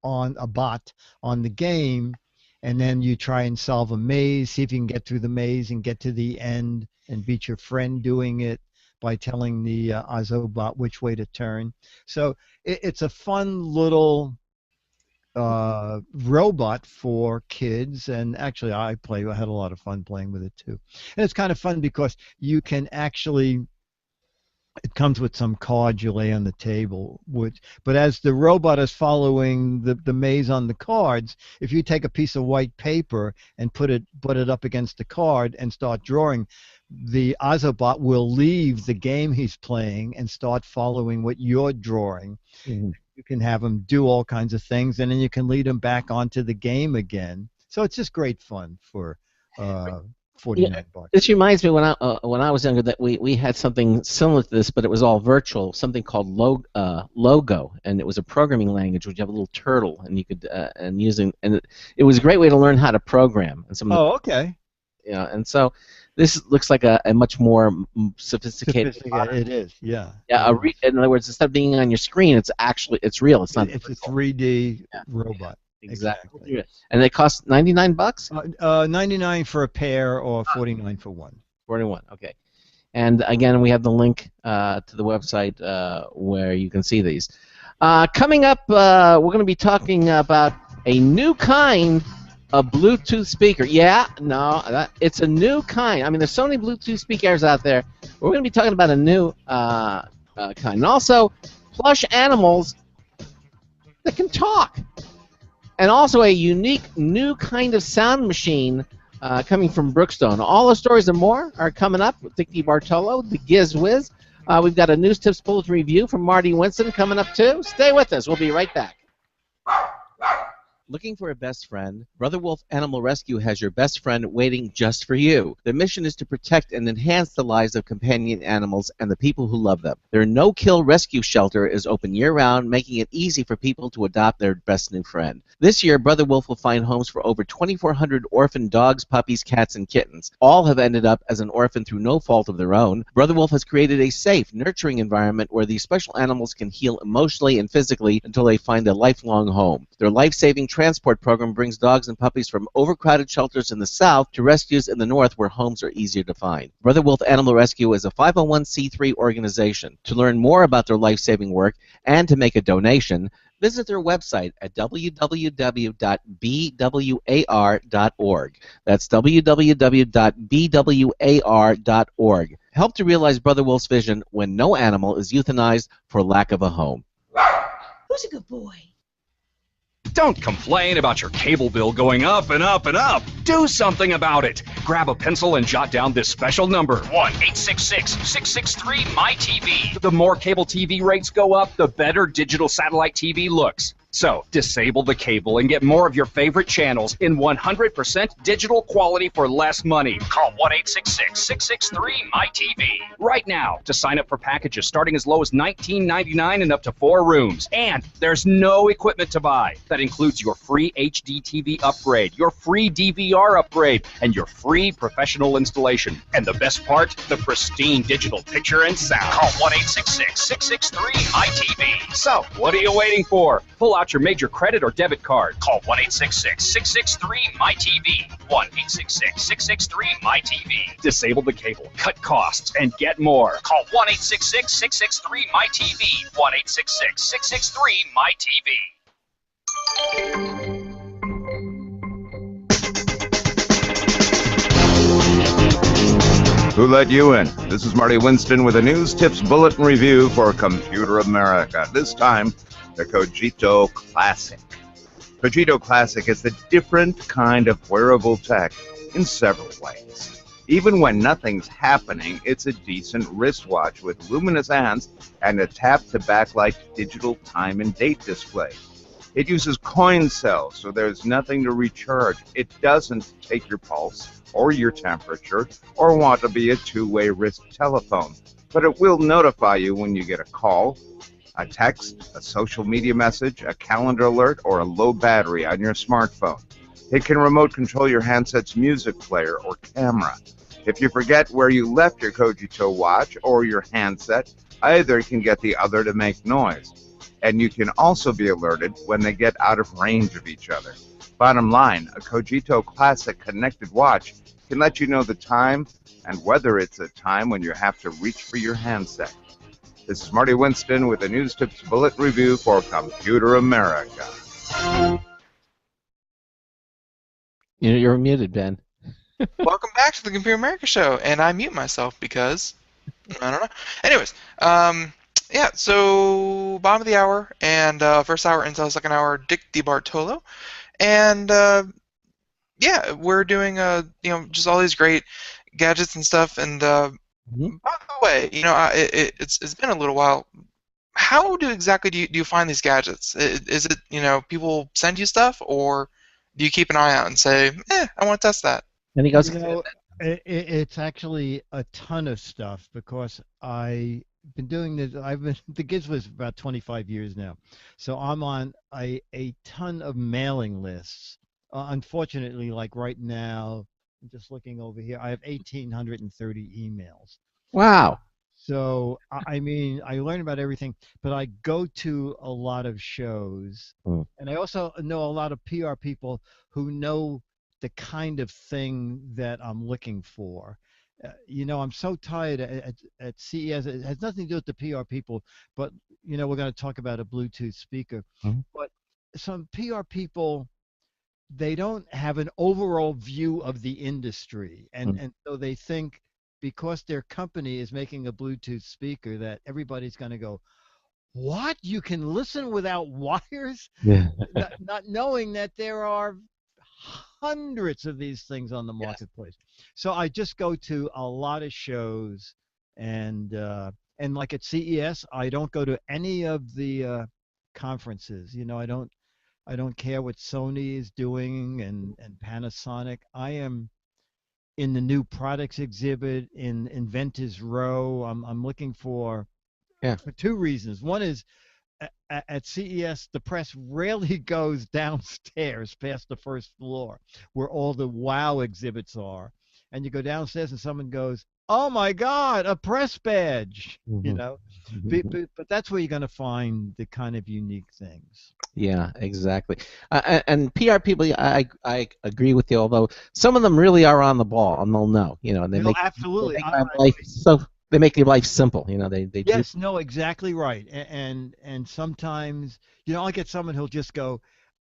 on a bot on the game, and then you try and solve a maze, see if you can get through the maze and get to the end and beat your friend doing it by telling the Ozobot which way to turn. So it's a fun little robot for kids, and actually I had a lot of fun playing with it too. And it's kind of fun because you can actually, it comes with some cards you lay on the table, but as the robot is following the maze on the cards, if you take a piece of white paper and put it up against the card and start drawing, the Ozobot will leave the game he's playing and start following what you're drawing. You can have him do all kinds of things, and then you can lead him back onto the game again. So it's just great fun for $49. This reminds me when I was younger that we had something similar to this, but it was all virtual. Something called Logo, and it was a programming language where you have a little turtle, and you could it was a great way to learn how to program. And okay. Yeah, and so this looks like a much more sophisticated. It is, yeah. Yeah, in other words, instead of being on your screen, it's real. It's not. It's a 3D robot. Exactly. And they cost $99? $99 for a pair or $49 for one. 41. Okay. And again, we have the link to the website where you can see these. Coming up, we're going to be talking about a new kind of Bluetooth speaker. It's a new kind. I mean, there's so many Bluetooth speakers out there. We're going to be talking about a new kind. And also, plush animals that can talk. And also a unique new kind of sound machine coming from Brookstone. All those stories and more are coming up with Dickie Bartolo, the GizWiz. We've got a News Tips Bulletin review from Marty Winston coming up too. Stay with us. We'll be right back. Looking for a best friend? Brother Wolf Animal Rescue has your best friend waiting just for you. The mission is to protect and enhance the lives of companion animals and the people who love them. Their no-kill rescue shelter is open year-round, making it easy for people to adopt their best new friend. This year, Brother Wolf will find homes for over 2,400 orphan dogs, puppies, cats, and kittens. All have ended up as an orphan through no fault of their own. Brother Wolf has created a safe, nurturing environment where these special animals can heal emotionally and physically until they find a lifelong home. Their life-saving transport program brings dogs and puppies from overcrowded shelters in the south to rescues in the north where homes are easier to find. Brother Wolf Animal Rescue is a 501c3 organization. To learn more about their life-saving work and to make a donation, visit their website at www.bwar.org. That's www.bwar.org. Help to realize Brother Wolf's vision when no animal is euthanized for lack of a home. Who's a good boy? Don't complain about your cable bill going up and up and up. Do something about it. Grab a pencil and jot down this special number, 1-866-663-MY-TV. The more cable TV rates go up, the better digital satellite TV looks. So, disable the cable and get more of your favorite channels in 100% digital quality for less money. Call 1-866-663-MY-TV right now to sign up for packages starting as low as $19.99 and up to 4 rooms. And there's no equipment to buy. That includes your free HD TV upgrade, your free DVR upgrade, and your free professional installation. And the best part, the pristine digital picture and sound. Call 1-866-663-MY-TV. So, what are you waiting for? Pull out your major credit or debit card. Call 1-866-663-MyTV. 1-866-663-MyTV. Disable the cable, cut costs, and get more. Call 1-866-663-MyTV. 1-866-663-MyTV. Who let you in? This is Marty Winston with a news tips bulletin review for Computer America. This time, the Cogito Classic. Cogito Classic is a different kind of wearable tech in several ways. Even when nothing's happening, it's a decent wristwatch with luminous hands and a tap-to-backlight digital time and date display. It uses coin cells, so there's nothing to recharge. It doesn't take your pulse or your temperature or want to be a two-way wrist telephone, but it will notify you when you get a call, a text, a social media message, a calendar alert, or a low battery on your smartphone. It can remote control your handset's music player or camera. If you forget where you left your Cogito watch or your handset, either can get the other to make noise. And you can also be alerted when they get out of range of each other. Bottom line, a Cogito Classic connected watch can let you know the time and whether it's a time when you have to reach for your handset. This is Marty Winston with a News Tips Bulletin Review for Computer America. You're muted, Ben. Welcome back to the Computer America Show, and I mute myself because I don't know. Anyways, yeah. So bottom of the hour and first hour Intel, second hour Dick DiBartolo, and yeah, we're doing just all these great gadgets and stuff. And by the way, it's been a little while. How exactly do you find these gadgets? Is it people send you stuff, or do you keep an eye out and say, I want to test that? And he goes, it's actually a ton of stuff because I've been doing this. I've been the GizWiz for about 25 years now, so I'm on a ton of mailing lists. Unfortunately, like right now, I'm just looking over here. I have 1,830 emails. Wow. So I mean, I learn about everything, but I go to a lot of shows, and I also know a lot of PR people who know the kind of thing that I'm looking for. I'm so tired at CES. It has nothing to do with the PR people, but we're going to talk about a Bluetooth speaker. But some PR people, they don't have an overall view of the industry, and so they think because their company is making a Bluetooth speaker that everybody's going to go, what? You can listen without wires? Yeah. not knowing that there are hundreds of these things on the marketplace. So I just go to a lot of shows, and like at CES, I don't go to any of the conferences. I don't care what Sony is doing and Panasonic. I am in the new products exhibit in Inventors Row. I'm looking for two reasons. One is at CES, the press rarely goes downstairs past the first floor where all the WOW exhibits are. And you go downstairs and someone goes, oh my God, a press badge, But that's where you're going to find the kind of unique things. Yeah, exactly. And PR people, I agree with you. Although some of them really are on the ball, and they'll know, and they absolutely. They make your life simple. They yes, no, exactly right. And sometimes, I'll get someone who'll just go,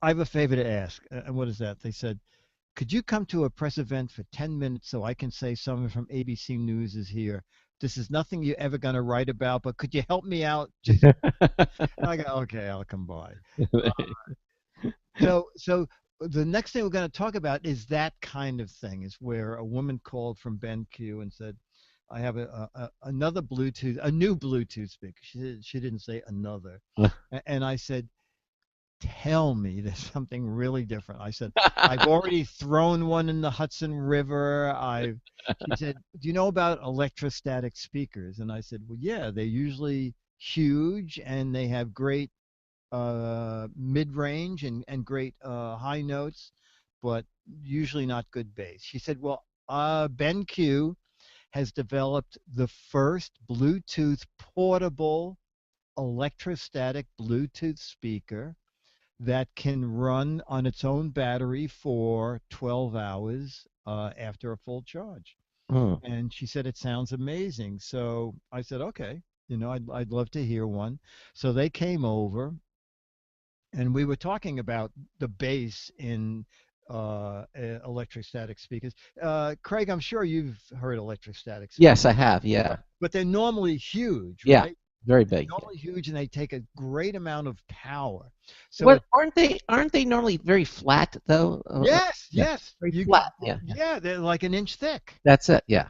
I have a favor to ask. And what is that? They said, could you come to a press event for 10 minutes so I can say someone from ABC News is here? This is nothing you're ever going to write about, but could you help me out? Just I go, okay, I'll come by. So the next thing we're going to talk about is that kind of thing, is where a woman called from BenQ and said, I have another Bluetooth, a new Bluetooth speaker. She didn't say another. And I said, tell me there's something really different. I said, I've already thrown one in the Hudson River. She said, do you know about electrostatic speakers? And I said, well, yeah, they're usually huge and they have great mid-range and great high notes, but usually not good bass. She said, well, BenQ has developed the first Bluetooth portable electrostatic Bluetooth speaker that can run on its own battery for 12 hours after a full charge. And she said it sounds amazing. So I said, okay, I'd love to hear one. So they came over, and we were talking about the bass in electrostatic speakers. Craig, I'm sure you've heard electrostatic speakers. Yes, I have. Yeah. But they're normally huge, Yeah. right? Very big. Normally huge, and they take a great amount of power. So But aren't they normally very flat though? yes, Yeah. yes, Very flat. Yeah. yeah, they're like an inch thick. That's it. Yeah.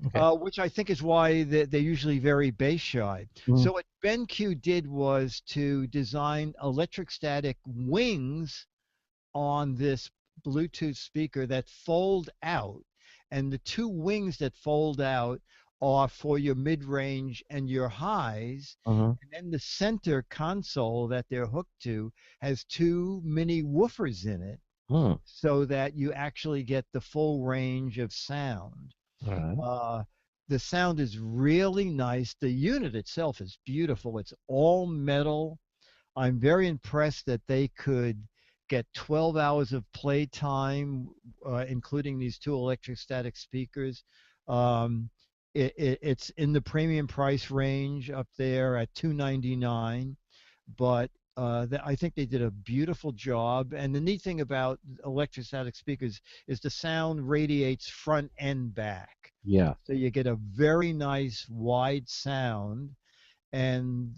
Okay. Which I think is why they're usually very bass shy. So what BenQ did was to design electrostatic wings on this Bluetooth speaker that fold out, and the two wings that fold out are for your mid-range and your highs, and then the center console that they're hooked to has two mini woofers in it, so that you actually get the full range of sound. The sound is really nice. The unit itself is beautiful. It's all metal. I'm very impressed that they could get 12 hours of playtime, including these two electrostatic speakers. It's in the premium price range up there at $299, but I think they did a beautiful job. And the neat thing about electrostatic speakers is the sound radiates front and back. Yeah. So you get a very nice wide sound, and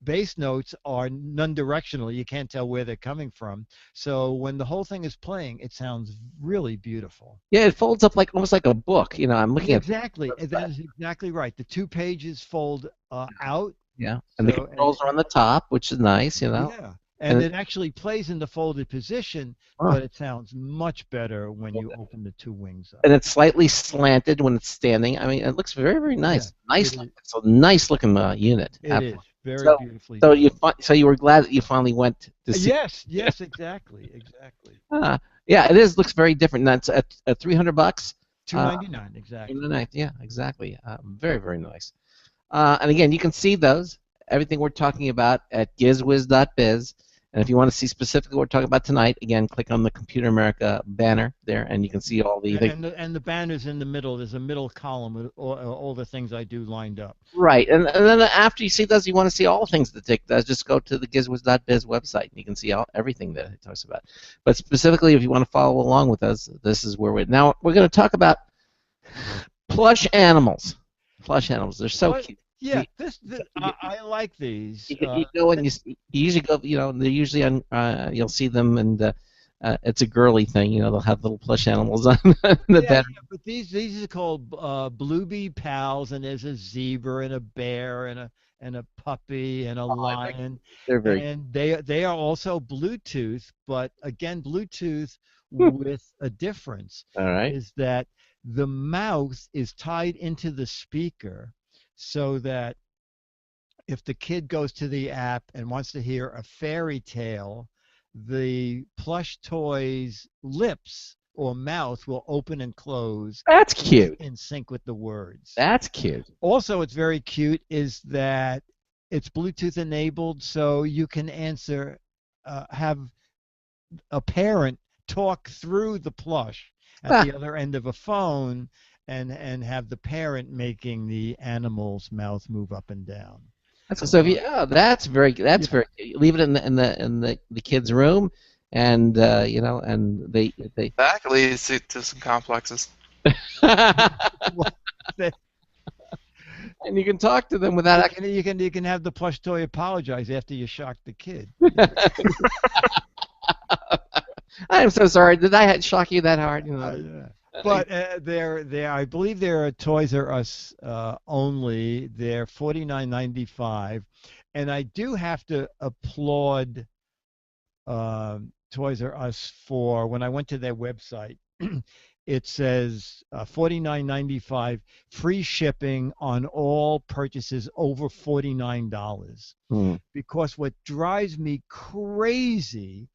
bass notes are non-directional. You can't tell where they're coming from. So when the whole thing is playing, it sounds really beautiful. Yeah, it folds up like almost like a book. I'm looking exactly. That is exactly right. The two pages fold out. Yeah, and the controls are on the top, which is nice. Yeah. And it actually plays in the folded position, but it sounds much better when you open the two wings up. And it's slightly slanted when it's standing. I mean, it looks very, very nice. Yeah, It's a nice looking unit. It is very beautifully so done. So you were glad that you finally went to see. Yes, exactly. Yeah, it is. Looks very different. That's at $300. $299, exactly. $299. Yeah, exactly. Very, very nice. And again, you can see those everything we're talking about at GizWiz.biz. And if you want to see specifically what we're talking about tonight, again, click on the Computer America banner there, and you can see all the... And the banner's in the middle. There's a middle column with all the things I do lined up. Right. And then after you see those, you want to see all the things that Dick does, just go to the GizWiz.biz website, and you can see everything that it talks about. But specifically, if you want to follow along with us, this is where we're... Now, we're going to talk about plush animals. Plush animals. They're so cute. Yeah, I like these. You go and you usually go. They're usually on. You'll see them, and it's a girly thing. They'll have little plush animals on the bed. Yeah, but these are called Bluebee Pals, and there's a zebra and a bear and a puppy and a lion. They're very. And they are also Bluetooth, but again, Bluetooth with a difference. All right. Is that the mouth is tied into the speaker, so that if the kid goes to the app and wants to hear a fairy tale, the plush toy's lips or mouth will open and close. That's cute. In sync with the words. That's cute. Also, what's very cute is that it's Bluetooth enabled, so you can have a parent talk through the plush at the other end of a phone, and have the parent making the animal's mouth move up and down. So if that's very leave it in the kid's room, and and they that leads to some complexes. And you can talk to them without. You can have the plush toy apologize after you shock the kid. I'm so sorry. Did I shock you that hard? But I believe they're Toys R Us only. They're $49.95, and I do have to applaud Toys R Us for when I went to their website. It says $49.95, free shipping on all purchases over $49. Because what drives me crazy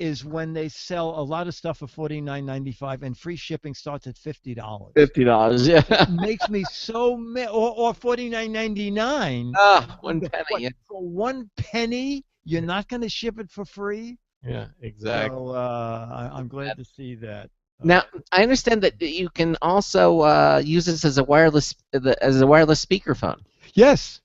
is when they sell a lot of stuff for $49.95 and free shipping starts at $50. $50, yeah. It makes me so mad. Or $49.99. One penny. For 1 penny, you're not going to ship it for free? Yeah, exactly. So I'm glad to see that. Now, I understand that you can also use this as a wireless speakerphone. Yes.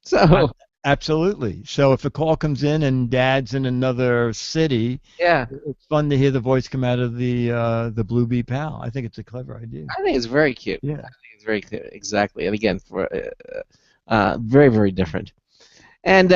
So Absolutely. So if a call comes in and Dad's in another city, yeah, it's fun to hear the voice come out of the Blue Bee Pal. I think it's a clever idea. I think it's very cute. Yeah. I think it's very cute. Exactly. And again, for very, very different. And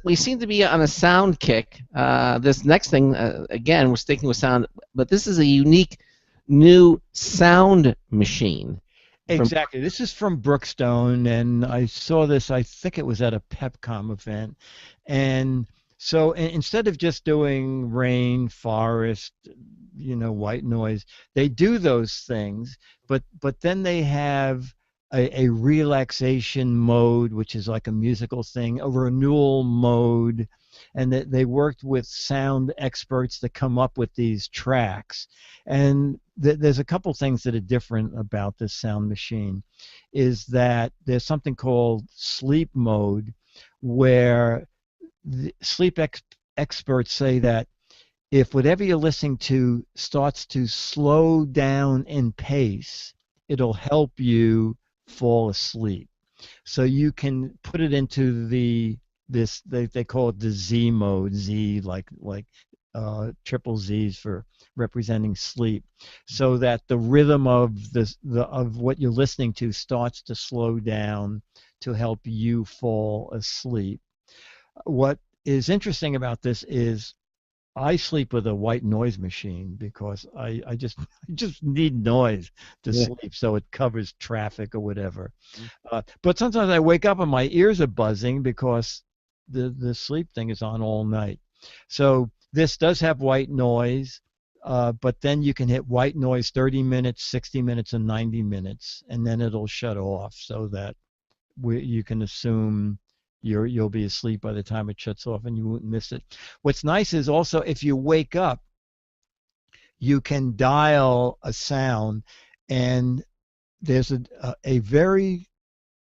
we seem to be on a sound kick. This next thing, again, we're sticking with sound, but this is a unique new sound machine. Exactly. This is from Brookstone, and I saw this, I think it was at a Pepcom event. And so instead of just doing rain, forest, white noise, they do those things, but then they have a relaxation mode, which is like a musical thing, a renewal mode, and that they worked with sound experts to come up with these tracks. And there's a couple things that are different about this sound machine, is that there's something called sleep mode, where the sleep experts say that if whatever you're listening to starts to slow down in pace, it'll help you fall asleep. So you can put it into they call it the Z mode, Z like triple Z's for representing sleep, so that the rhythm of of what you're listening to starts to slow down to help you fall asleep. What is interesting about this is I sleep with a white noise machine because I just I just need noise to sleep, so it covers traffic or whatever. But sometimes I wake up and my ears are buzzing because the sleep thing is on all night. So this does have white noise, but then you can hit white noise 30 minutes, 60 minutes, and 90 minutes, and then it'll shut off so that you can assume you'll be asleep by the time it shuts off and you won't miss it. What's nice is also if you wake up, you can dial a sound, and there's a very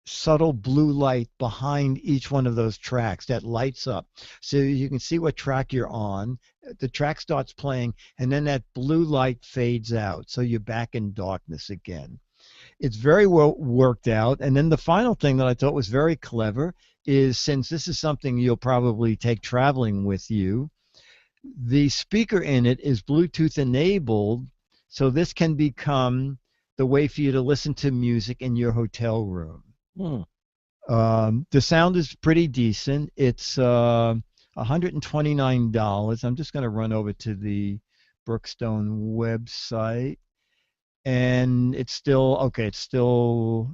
subtle blue light behind each one of those tracks that lights up, so you can see what track you're on. The track starts playing, and then that blue light fades out, so you're back in darkness again. It's very well worked out. And then the final thing that I thought was very clever is, since this is something you'll probably take traveling with you, the speaker in it is Bluetooth enabled, so this can become the way for you to listen to music in your hotel room. The sound is pretty decent. It's $129. I'm just going to run over to the Brookstone website, and it's still okay. It's still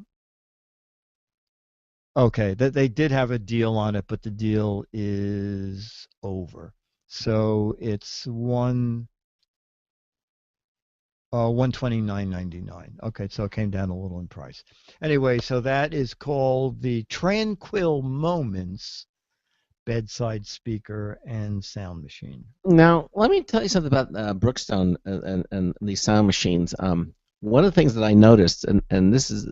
okay. That they did have a deal on it, but the deal is over. So it's $129.99. Okay, so it came down a little in price. Anyway, so that is called the Tranquil Moments bedside speaker and sound machine. Now, let me tell you something about Brookstone and these sound machines. One of the things that I noticed, and this is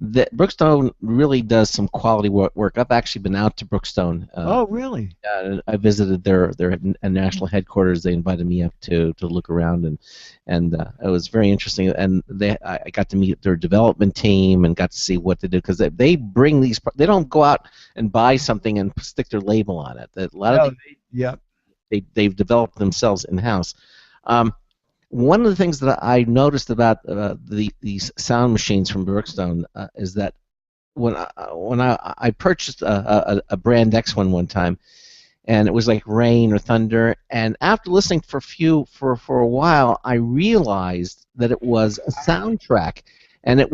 that Brookstone really does some quality work. I've actually been out to Brookstone. Oh, really? I visited their national headquarters. They invited me up to look around, and it was very interesting. And I got to meet their development team and got to see what they do, because they bring these. They don't go out and buy something and stick their label on it. A lot of they've developed themselves in house. One of the things that I noticed about these sound machines from Brookstone is that when I purchased a Brand X one time, and it was like rain or thunder, and after listening for a while, I realized that it was a soundtrack, and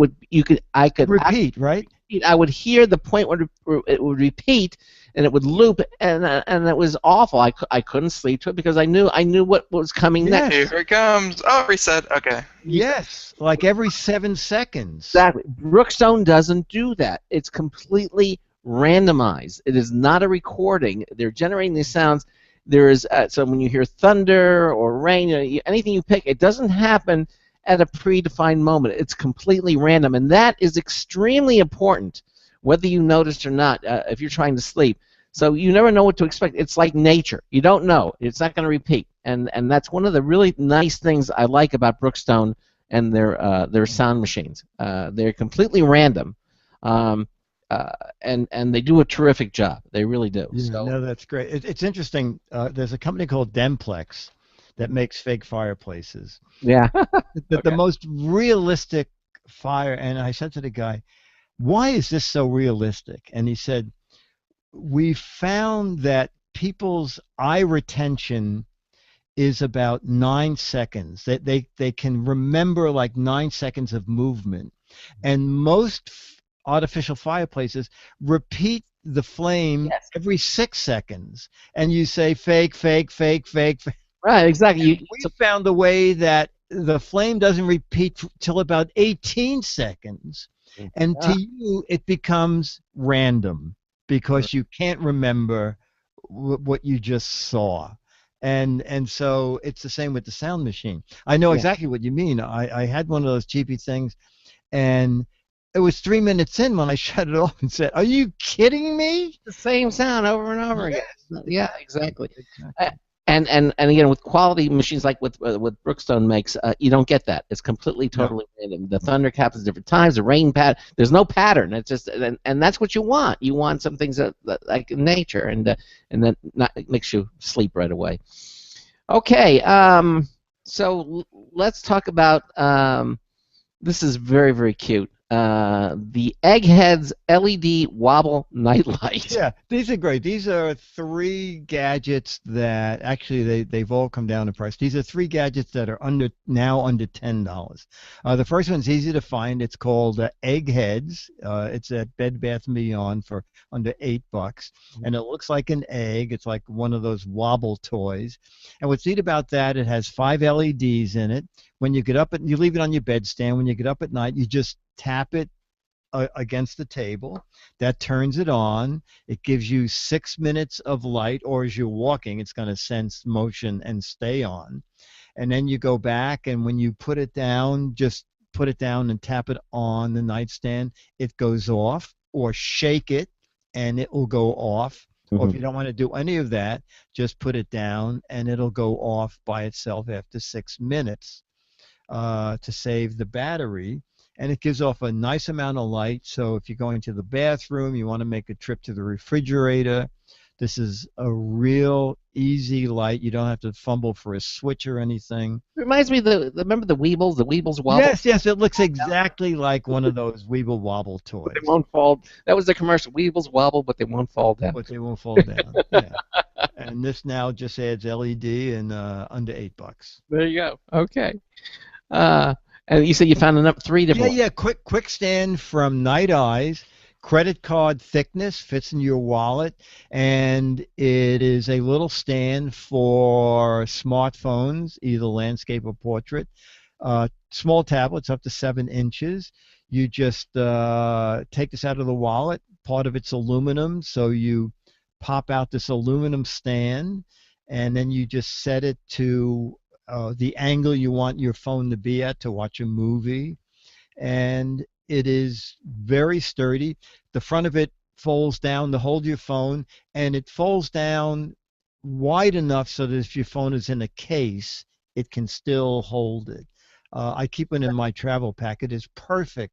I could repeat, right? I would hear the point where it would repeat, and it would loop, and it was awful. I couldn't sleep to it because I knew what was coming next. Here it comes. Oh, reset. Okay. Yes, like every 7 seconds. Exactly. Brookstone doesn't do that. It's completely randomized. It is not a recording. They're generating these sounds. There is so when you hear thunder or rain, anything you pick, it doesn't happen at a predefined moment. It's completely random, and that is extremely important, whether you notice or not, if you're trying to sleep. So you never know what to expect. It's like nature. You don't know. It's not going to repeat. And that's one of the really nice things I like about Brookstone and their sound machines. They're completely random, and they do a terrific job. They really do. Yeah, So, no, that's great. It's interesting. There's a company called Demplex that makes fake fireplaces. yeah. The most realistic fire, and I said to the guy, "Why is this so realistic?" And he said, "We found that people's eye retention is about 9 seconds. That they can remember like 9 seconds of movement, and most artificial fireplaces repeat the flame every 6 seconds. And you say fake, fake, fake, fake, fake." Right, exactly. We found a way that the flame doesn't repeat till about 18 seconds, and to you it becomes random because you can't remember what you just saw. And so it's the same with the sound machine. I know exactly what you mean. I had one of those cheapy things, and it was 3 minutes in when I shut it off and said, "Are you kidding me?" The same sound over and over again. Yeah, exactly. Exactly. And again, with quality machines like what Brookstone makes, you don't get that. It's completely, totally random. The thunder happens at different times. The rain there's no pattern. It's just, and that's what you want. You want some things that like in nature, and then it makes you sleep right away. Okay, so let's talk about. This is very, very cute. The Eggheads LED wobble nightlight. Yeah, these are great. These are 3 gadgets that actually they've all come down in price. These are 3 gadgets that are now under $10. The first one's easy to find. It's called Eggheads. It's at Bed Bath & Beyond for under $8, and it looks like an egg. It's like one of those wobble toys. And what's neat about that, it has 5 LEDs in it. When you get up, you leave it on your bedstand. When you get up at night, you just tap it against the table. That turns it on. It gives you 6 minutes of light, or as you're walking, it's going to sense motion and stay on. And then you go back, and when you put it down, just put it down and tap it on the nightstand. It goes off, or shake it, and it will go off. Or if you don't want to do any of that, just put it down, and it'll go off by itself after 6 minutes to save the battery. And it gives off a nice amount of light. So if you're going to the bathroom, you want to make a trip to the refrigerator, this is a real easy light. You don't have to fumble for a switch or anything. Reminds me remember the Weebles? The Weebles wobble. Yes, it looks exactly like one of those Weeble wobble toys. They won't fall. That was the commercial. Weebles wobble, but they won't fall down. But they won't fall down. Yeah. And this now just adds LED and under $8. There you go. Okay. And you said you found 3 different ones. Yeah, quick stand from Night Eyes. Credit card thickness, fits in your wallet, and it is a little stand for smartphones, either landscape or portrait. Small tablets up to 7 inches. You just take this out of the wallet. Part of it's aluminum, so you pop out this aluminum stand, and then you just set it to the angle you want your phone to be at to watch a movie. And it is very sturdy. The front of it folds down to hold your phone, and it folds down wide enough so that if your phone is in a case, it can still hold it. I keep it in my travel pack. It is perfect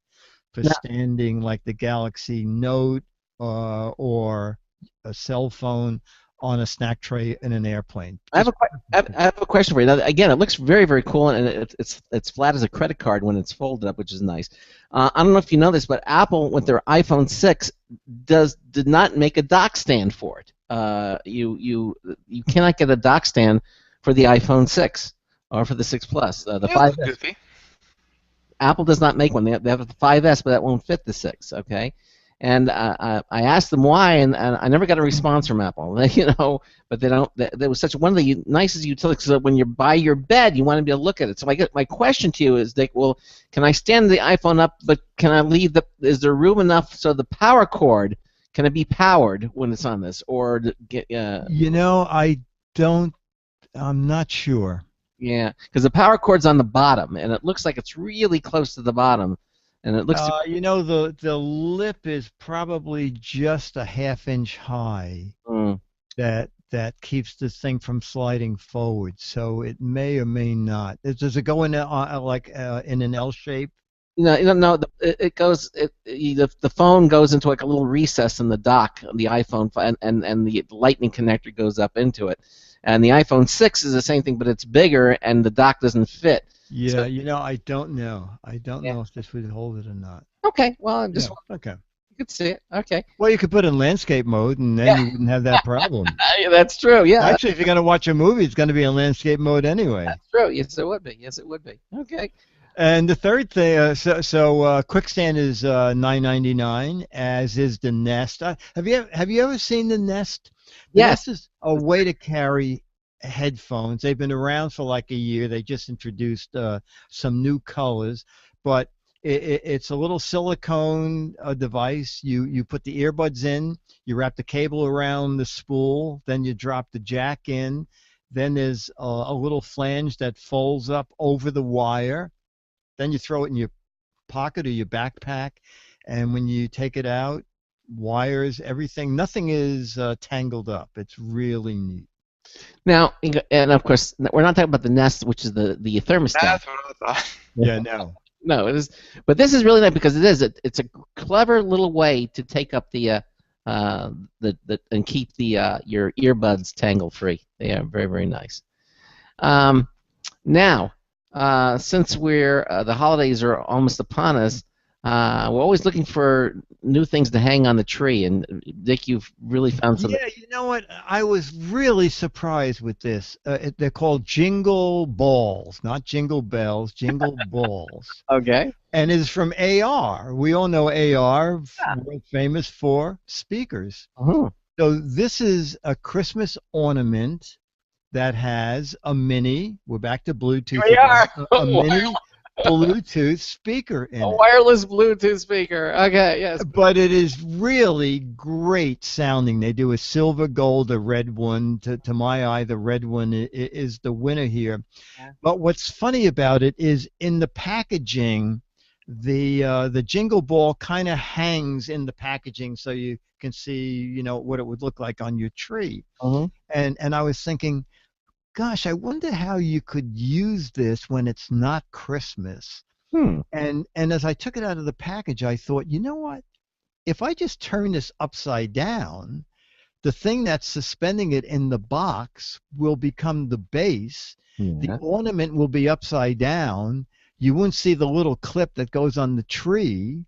for standing like the Galaxy Note or a cell phone on a snack tray in an airplane. I have a question for you. Now, again, it looks very, very cool, and it's flat as a credit card when it's folded up, which is nice. I don't know if you know this, but Apple, with their iPhone 6, did not make a dock stand for it. You cannot get a dock stand for the iPhone 6 or for the 6 Plus. The 5S. Apple does not make one. They have the 5S, but that won't fit the 6. Okay. And I asked them why, and I never got a response from Apple. But they don't. That was such one of the nicest utilities. So when you're by your bed, you want to be able to look at it. So my question to you is, Dick, well, can I stand the iPhone up, but can I leave is there room enough so the power cord, can it be powered when it's on this, or I'm not sure. Yeah, because the power cord's on the bottom, and it looks like it's really close to the bottom. And it looks the lip is probably just a 1/2 inch high. that keeps this thing from sliding forward. So it may or may not. Does it go in in an L shape? No. It goes. The phone goes into like a little recess in the dock of the iPhone, and the Lightning connector goes up into it. And the iPhone 6 is the same thing, but it's bigger, and the dock doesn't fit. Yeah, So, I don't know. I don't know if this would hold it or not. Okay, well, I'm just okay. You could see it. Okay. Well, you could put it in landscape mode, and then you wouldn't have that problem. That's true. Yeah. Actually, if you're going to watch a movie, it's going to be in landscape mode anyway. That's true. Yes, it would be. Yes, it would be. Okay. And the third thing, Quickstand is $9.99, as is the Nest. Have you ever seen the Nest? The Yes. Nest is a way to carry headphones. They've been around for like a year. They just introduced some new colors, but it's a little silicone device. You put the earbuds in, you wrap the cable around the spool, then you drop the jack in. Then there's a little flange that folds up over the wire. Then you throw it in your pocket or your backpack, and when you take it out, wires, everything, nothing is tangled up. It's really neat. Now, and of course, we're not talking about the Nest, which is the thermostat. That's what I thought. Yeah, no. No, it is, but this is really nice because it's a clever little way to take up the and keep your earbuds tangle free. They are very, very nice. Now, since the holidays are almost upon us, we're always looking for new things to hang on the tree. And Dick, you've really found something. Yeah, you know what? I was really surprised with this. They're called jingle balls, not jingle bells, jingle balls. Okay. And it's from AR. We all know AR, world famous for speakers. Uh-huh. So this is a Christmas ornament that has a mini. We're back to Bluetooth. We are. A mini Bluetooth speaker in A it. wireless Bluetooth speaker. Okay, yes. But it is really great sounding. They do a silver, gold, a red one. To my eye, the red one is the winner here. Yeah. But what's funny about it is in the packaging, the jingle ball kind of hangs in the packaging, so you can see, what it would look like on your tree. Uh-huh. And I was thinking, gosh, I wonder how you could use this when it's not Christmas. And as I took it out of the package, I thought, you know what? If I just turn this upside down, the thing that's suspending it in the box will become the base. Yeah. The ornament will be upside down. You won't see the little clip that goes on the tree.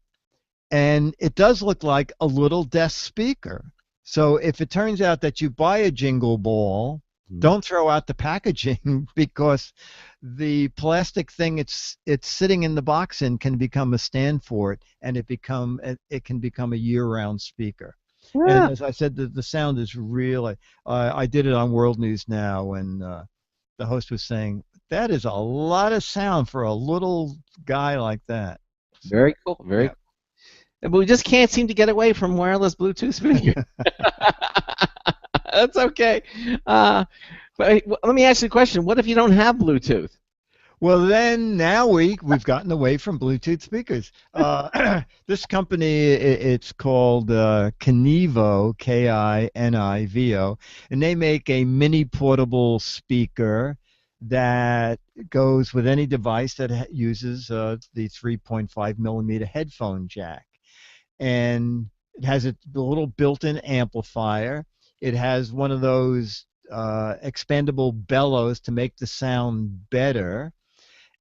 And it does look like a little desk speaker. So if it turns out that you buy a jingle ball, don't throw out the packaging, because the plastic thing it's sitting in the box in can become a stand for it, and it can become a year-round speaker. Yeah. And as I said, the sound is really. I did it on World News Now, and the host was saying that is a lot of sound for a little guy like that. Very cool. Very cool. But we just can't seem to get away from wireless Bluetooth speakers. That's okay. But let me ask you a question. What if you don't have Bluetooth? Well, then now we've gotten away from Bluetooth speakers. This company, it's called Kinivo, K-I-N-I-V-O, and they make a mini portable speaker that goes with any device that uses the 3.5 millimeter headphone jack. And it has a little built-in amplifier. It has one of those expandable bellows to make the sound better.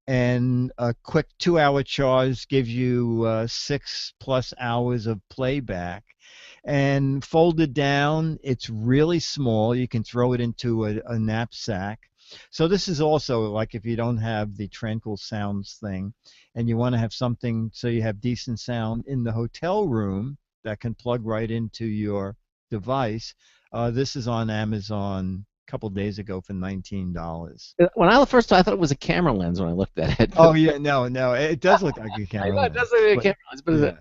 And a quick 2-hour charge gives you 6+ hours of playback. And folded down, it's really small. You can throw it into a knapsack. So this is also like if you don't have the Tranquil Sounds thing and you want to have something so you have decent sound in the hotel room that can plug right into your device. This is on Amazon a couple days ago for $19. When I first saw it, I thought it was a camera lens when I looked at it. Oh, yeah, no, it does look like a camera I know lens. it does look like a camera lens, but yeah.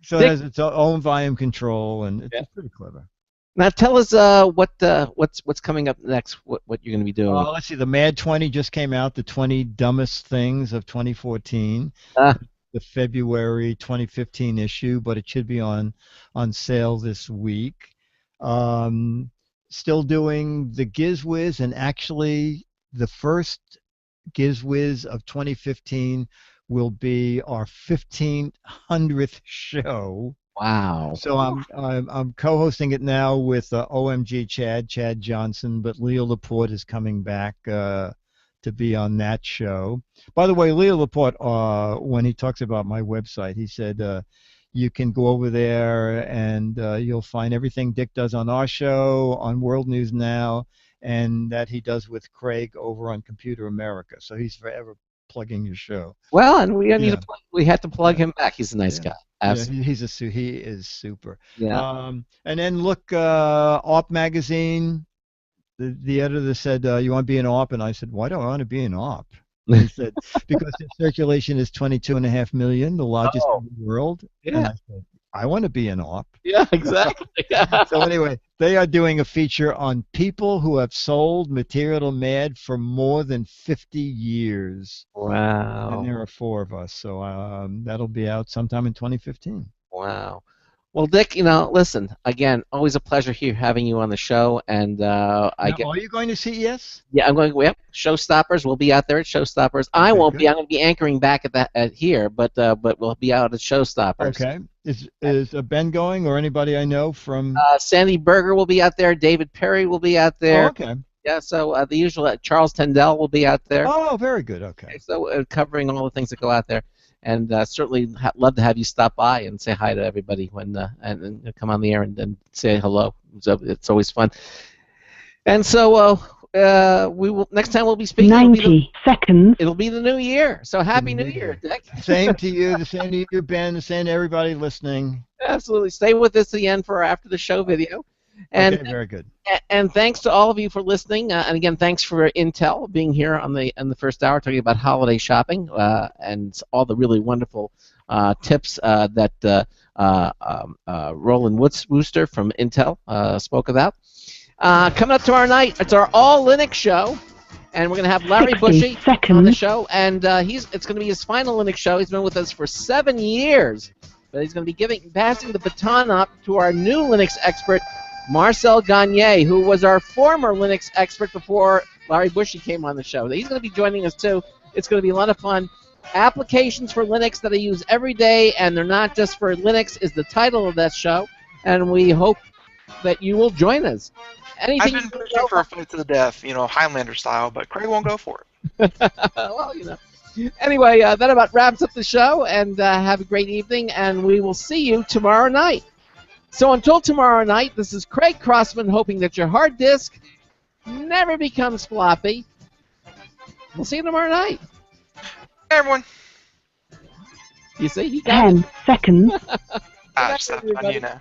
So it has its own volume control, and it's pretty clever. Now tell us what's coming up next, what you're going to be doing. Let's see, the Mad 20 just came out, the 20 Dumbest Things of 2014. The February 2015 issue, but it should be on sale this week. still doing the GizWiz, and actually the first GizWiz of 2015 will be our 1500th show. Wow. So I'm co-hosting it now with OMG Chad Johnson, but Leo Laporte is coming back to be on that show. By the way, Leo Laporte, when he talks about my website, he said you can go over there and you'll find everything Dick does on our show, on World News Now, and that he does with Craig over on Computer America. So he's forever plugging your show. Well, and we need to we had to plug him back. He's a nice guy. Absolutely. Yeah, he is super. Yeah. And then look, AWP magazine. The editor said, "You want to be an AWP?" And I said, "Why do I want to be an AWP?" And he said, "Because the circulation is 22.5 million, the largest in the world." Yeah. And I said, "I want to be an AWP." Yeah, exactly. So anyway, they are doing a feature on people who have sold material to MAD for more than 50 years. Wow. And there are 4 of us, so that'll be out sometime in 2015. Wow. Well, Dick, listen, again, always a pleasure here having you on the show. And Are you going to CES? Yeah, I'm going. Yep, Showstoppers. We'll be out there at Showstoppers. I won't be. I'm going to be anchoring back at here, but we'll be out at Showstoppers. Okay. Is Ben going, or anybody I know from? Sandy Berger will be out there. David Perry will be out there. Oh, okay. Yeah. So the usual. Charles Tendell will be out there. Oh, very good. Okay. So covering all the things that go out there. And certainly love to have you stop by and say hi to everybody when and come on the air and say hello. So it's always fun. And so we will next time we'll be speaking. 90 seconds. It'll be the new year. So happy New Year, Dick. Same to you. The same to you, Ben. The same to everybody listening. Absolutely. Stay with us to the end for our after the show video. And, okay, very good. And thanks to all of you for listening. And again, thanks for Intel being here on the first hour talking about holiday shopping and all the really wonderful tips that Roland Wooster from Intel spoke about. Coming up tomorrow night, it's our All Linux show, and we're going to have Larry Bushy on the show, and it's going to be his final Linux show. He's been with us for 7 years, but he's going to be passing the baton up to our new Linux expert, Marcel Gagne, who was our former Linux expert before Larry Bushy came on the show. He's going to be joining us too. It's going to be a lot of fun. Applications for Linux that I use every day, and they're not just for Linux, is the title of that show, and we hope that you will join us. Anything I've been pushing for a fight to the death, Highlander style, but Craig won't go for it. Well, Anyway, that about wraps up the show, and have a great evening, and we will see you tomorrow night. So until tomorrow night, this is Craig Crossman hoping that your hard disk never becomes floppy. We'll see you tomorrow night. Hey, everyone. You see, he got 10 seconds. I stopped on you now.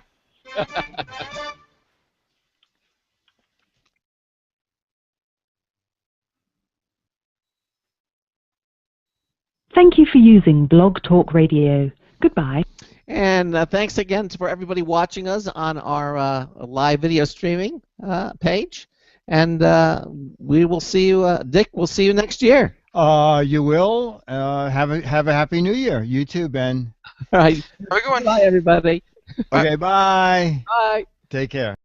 Thank you for using Blog Talk Radio. Goodbye. And thanks again for everybody watching us on our live video streaming page. And we will see you, Dick, we'll see you next year. You will. Have a Happy New Year. You too, Ben. All right. Have a good one. Bye, everybody. Okay, bye. Bye. Take care.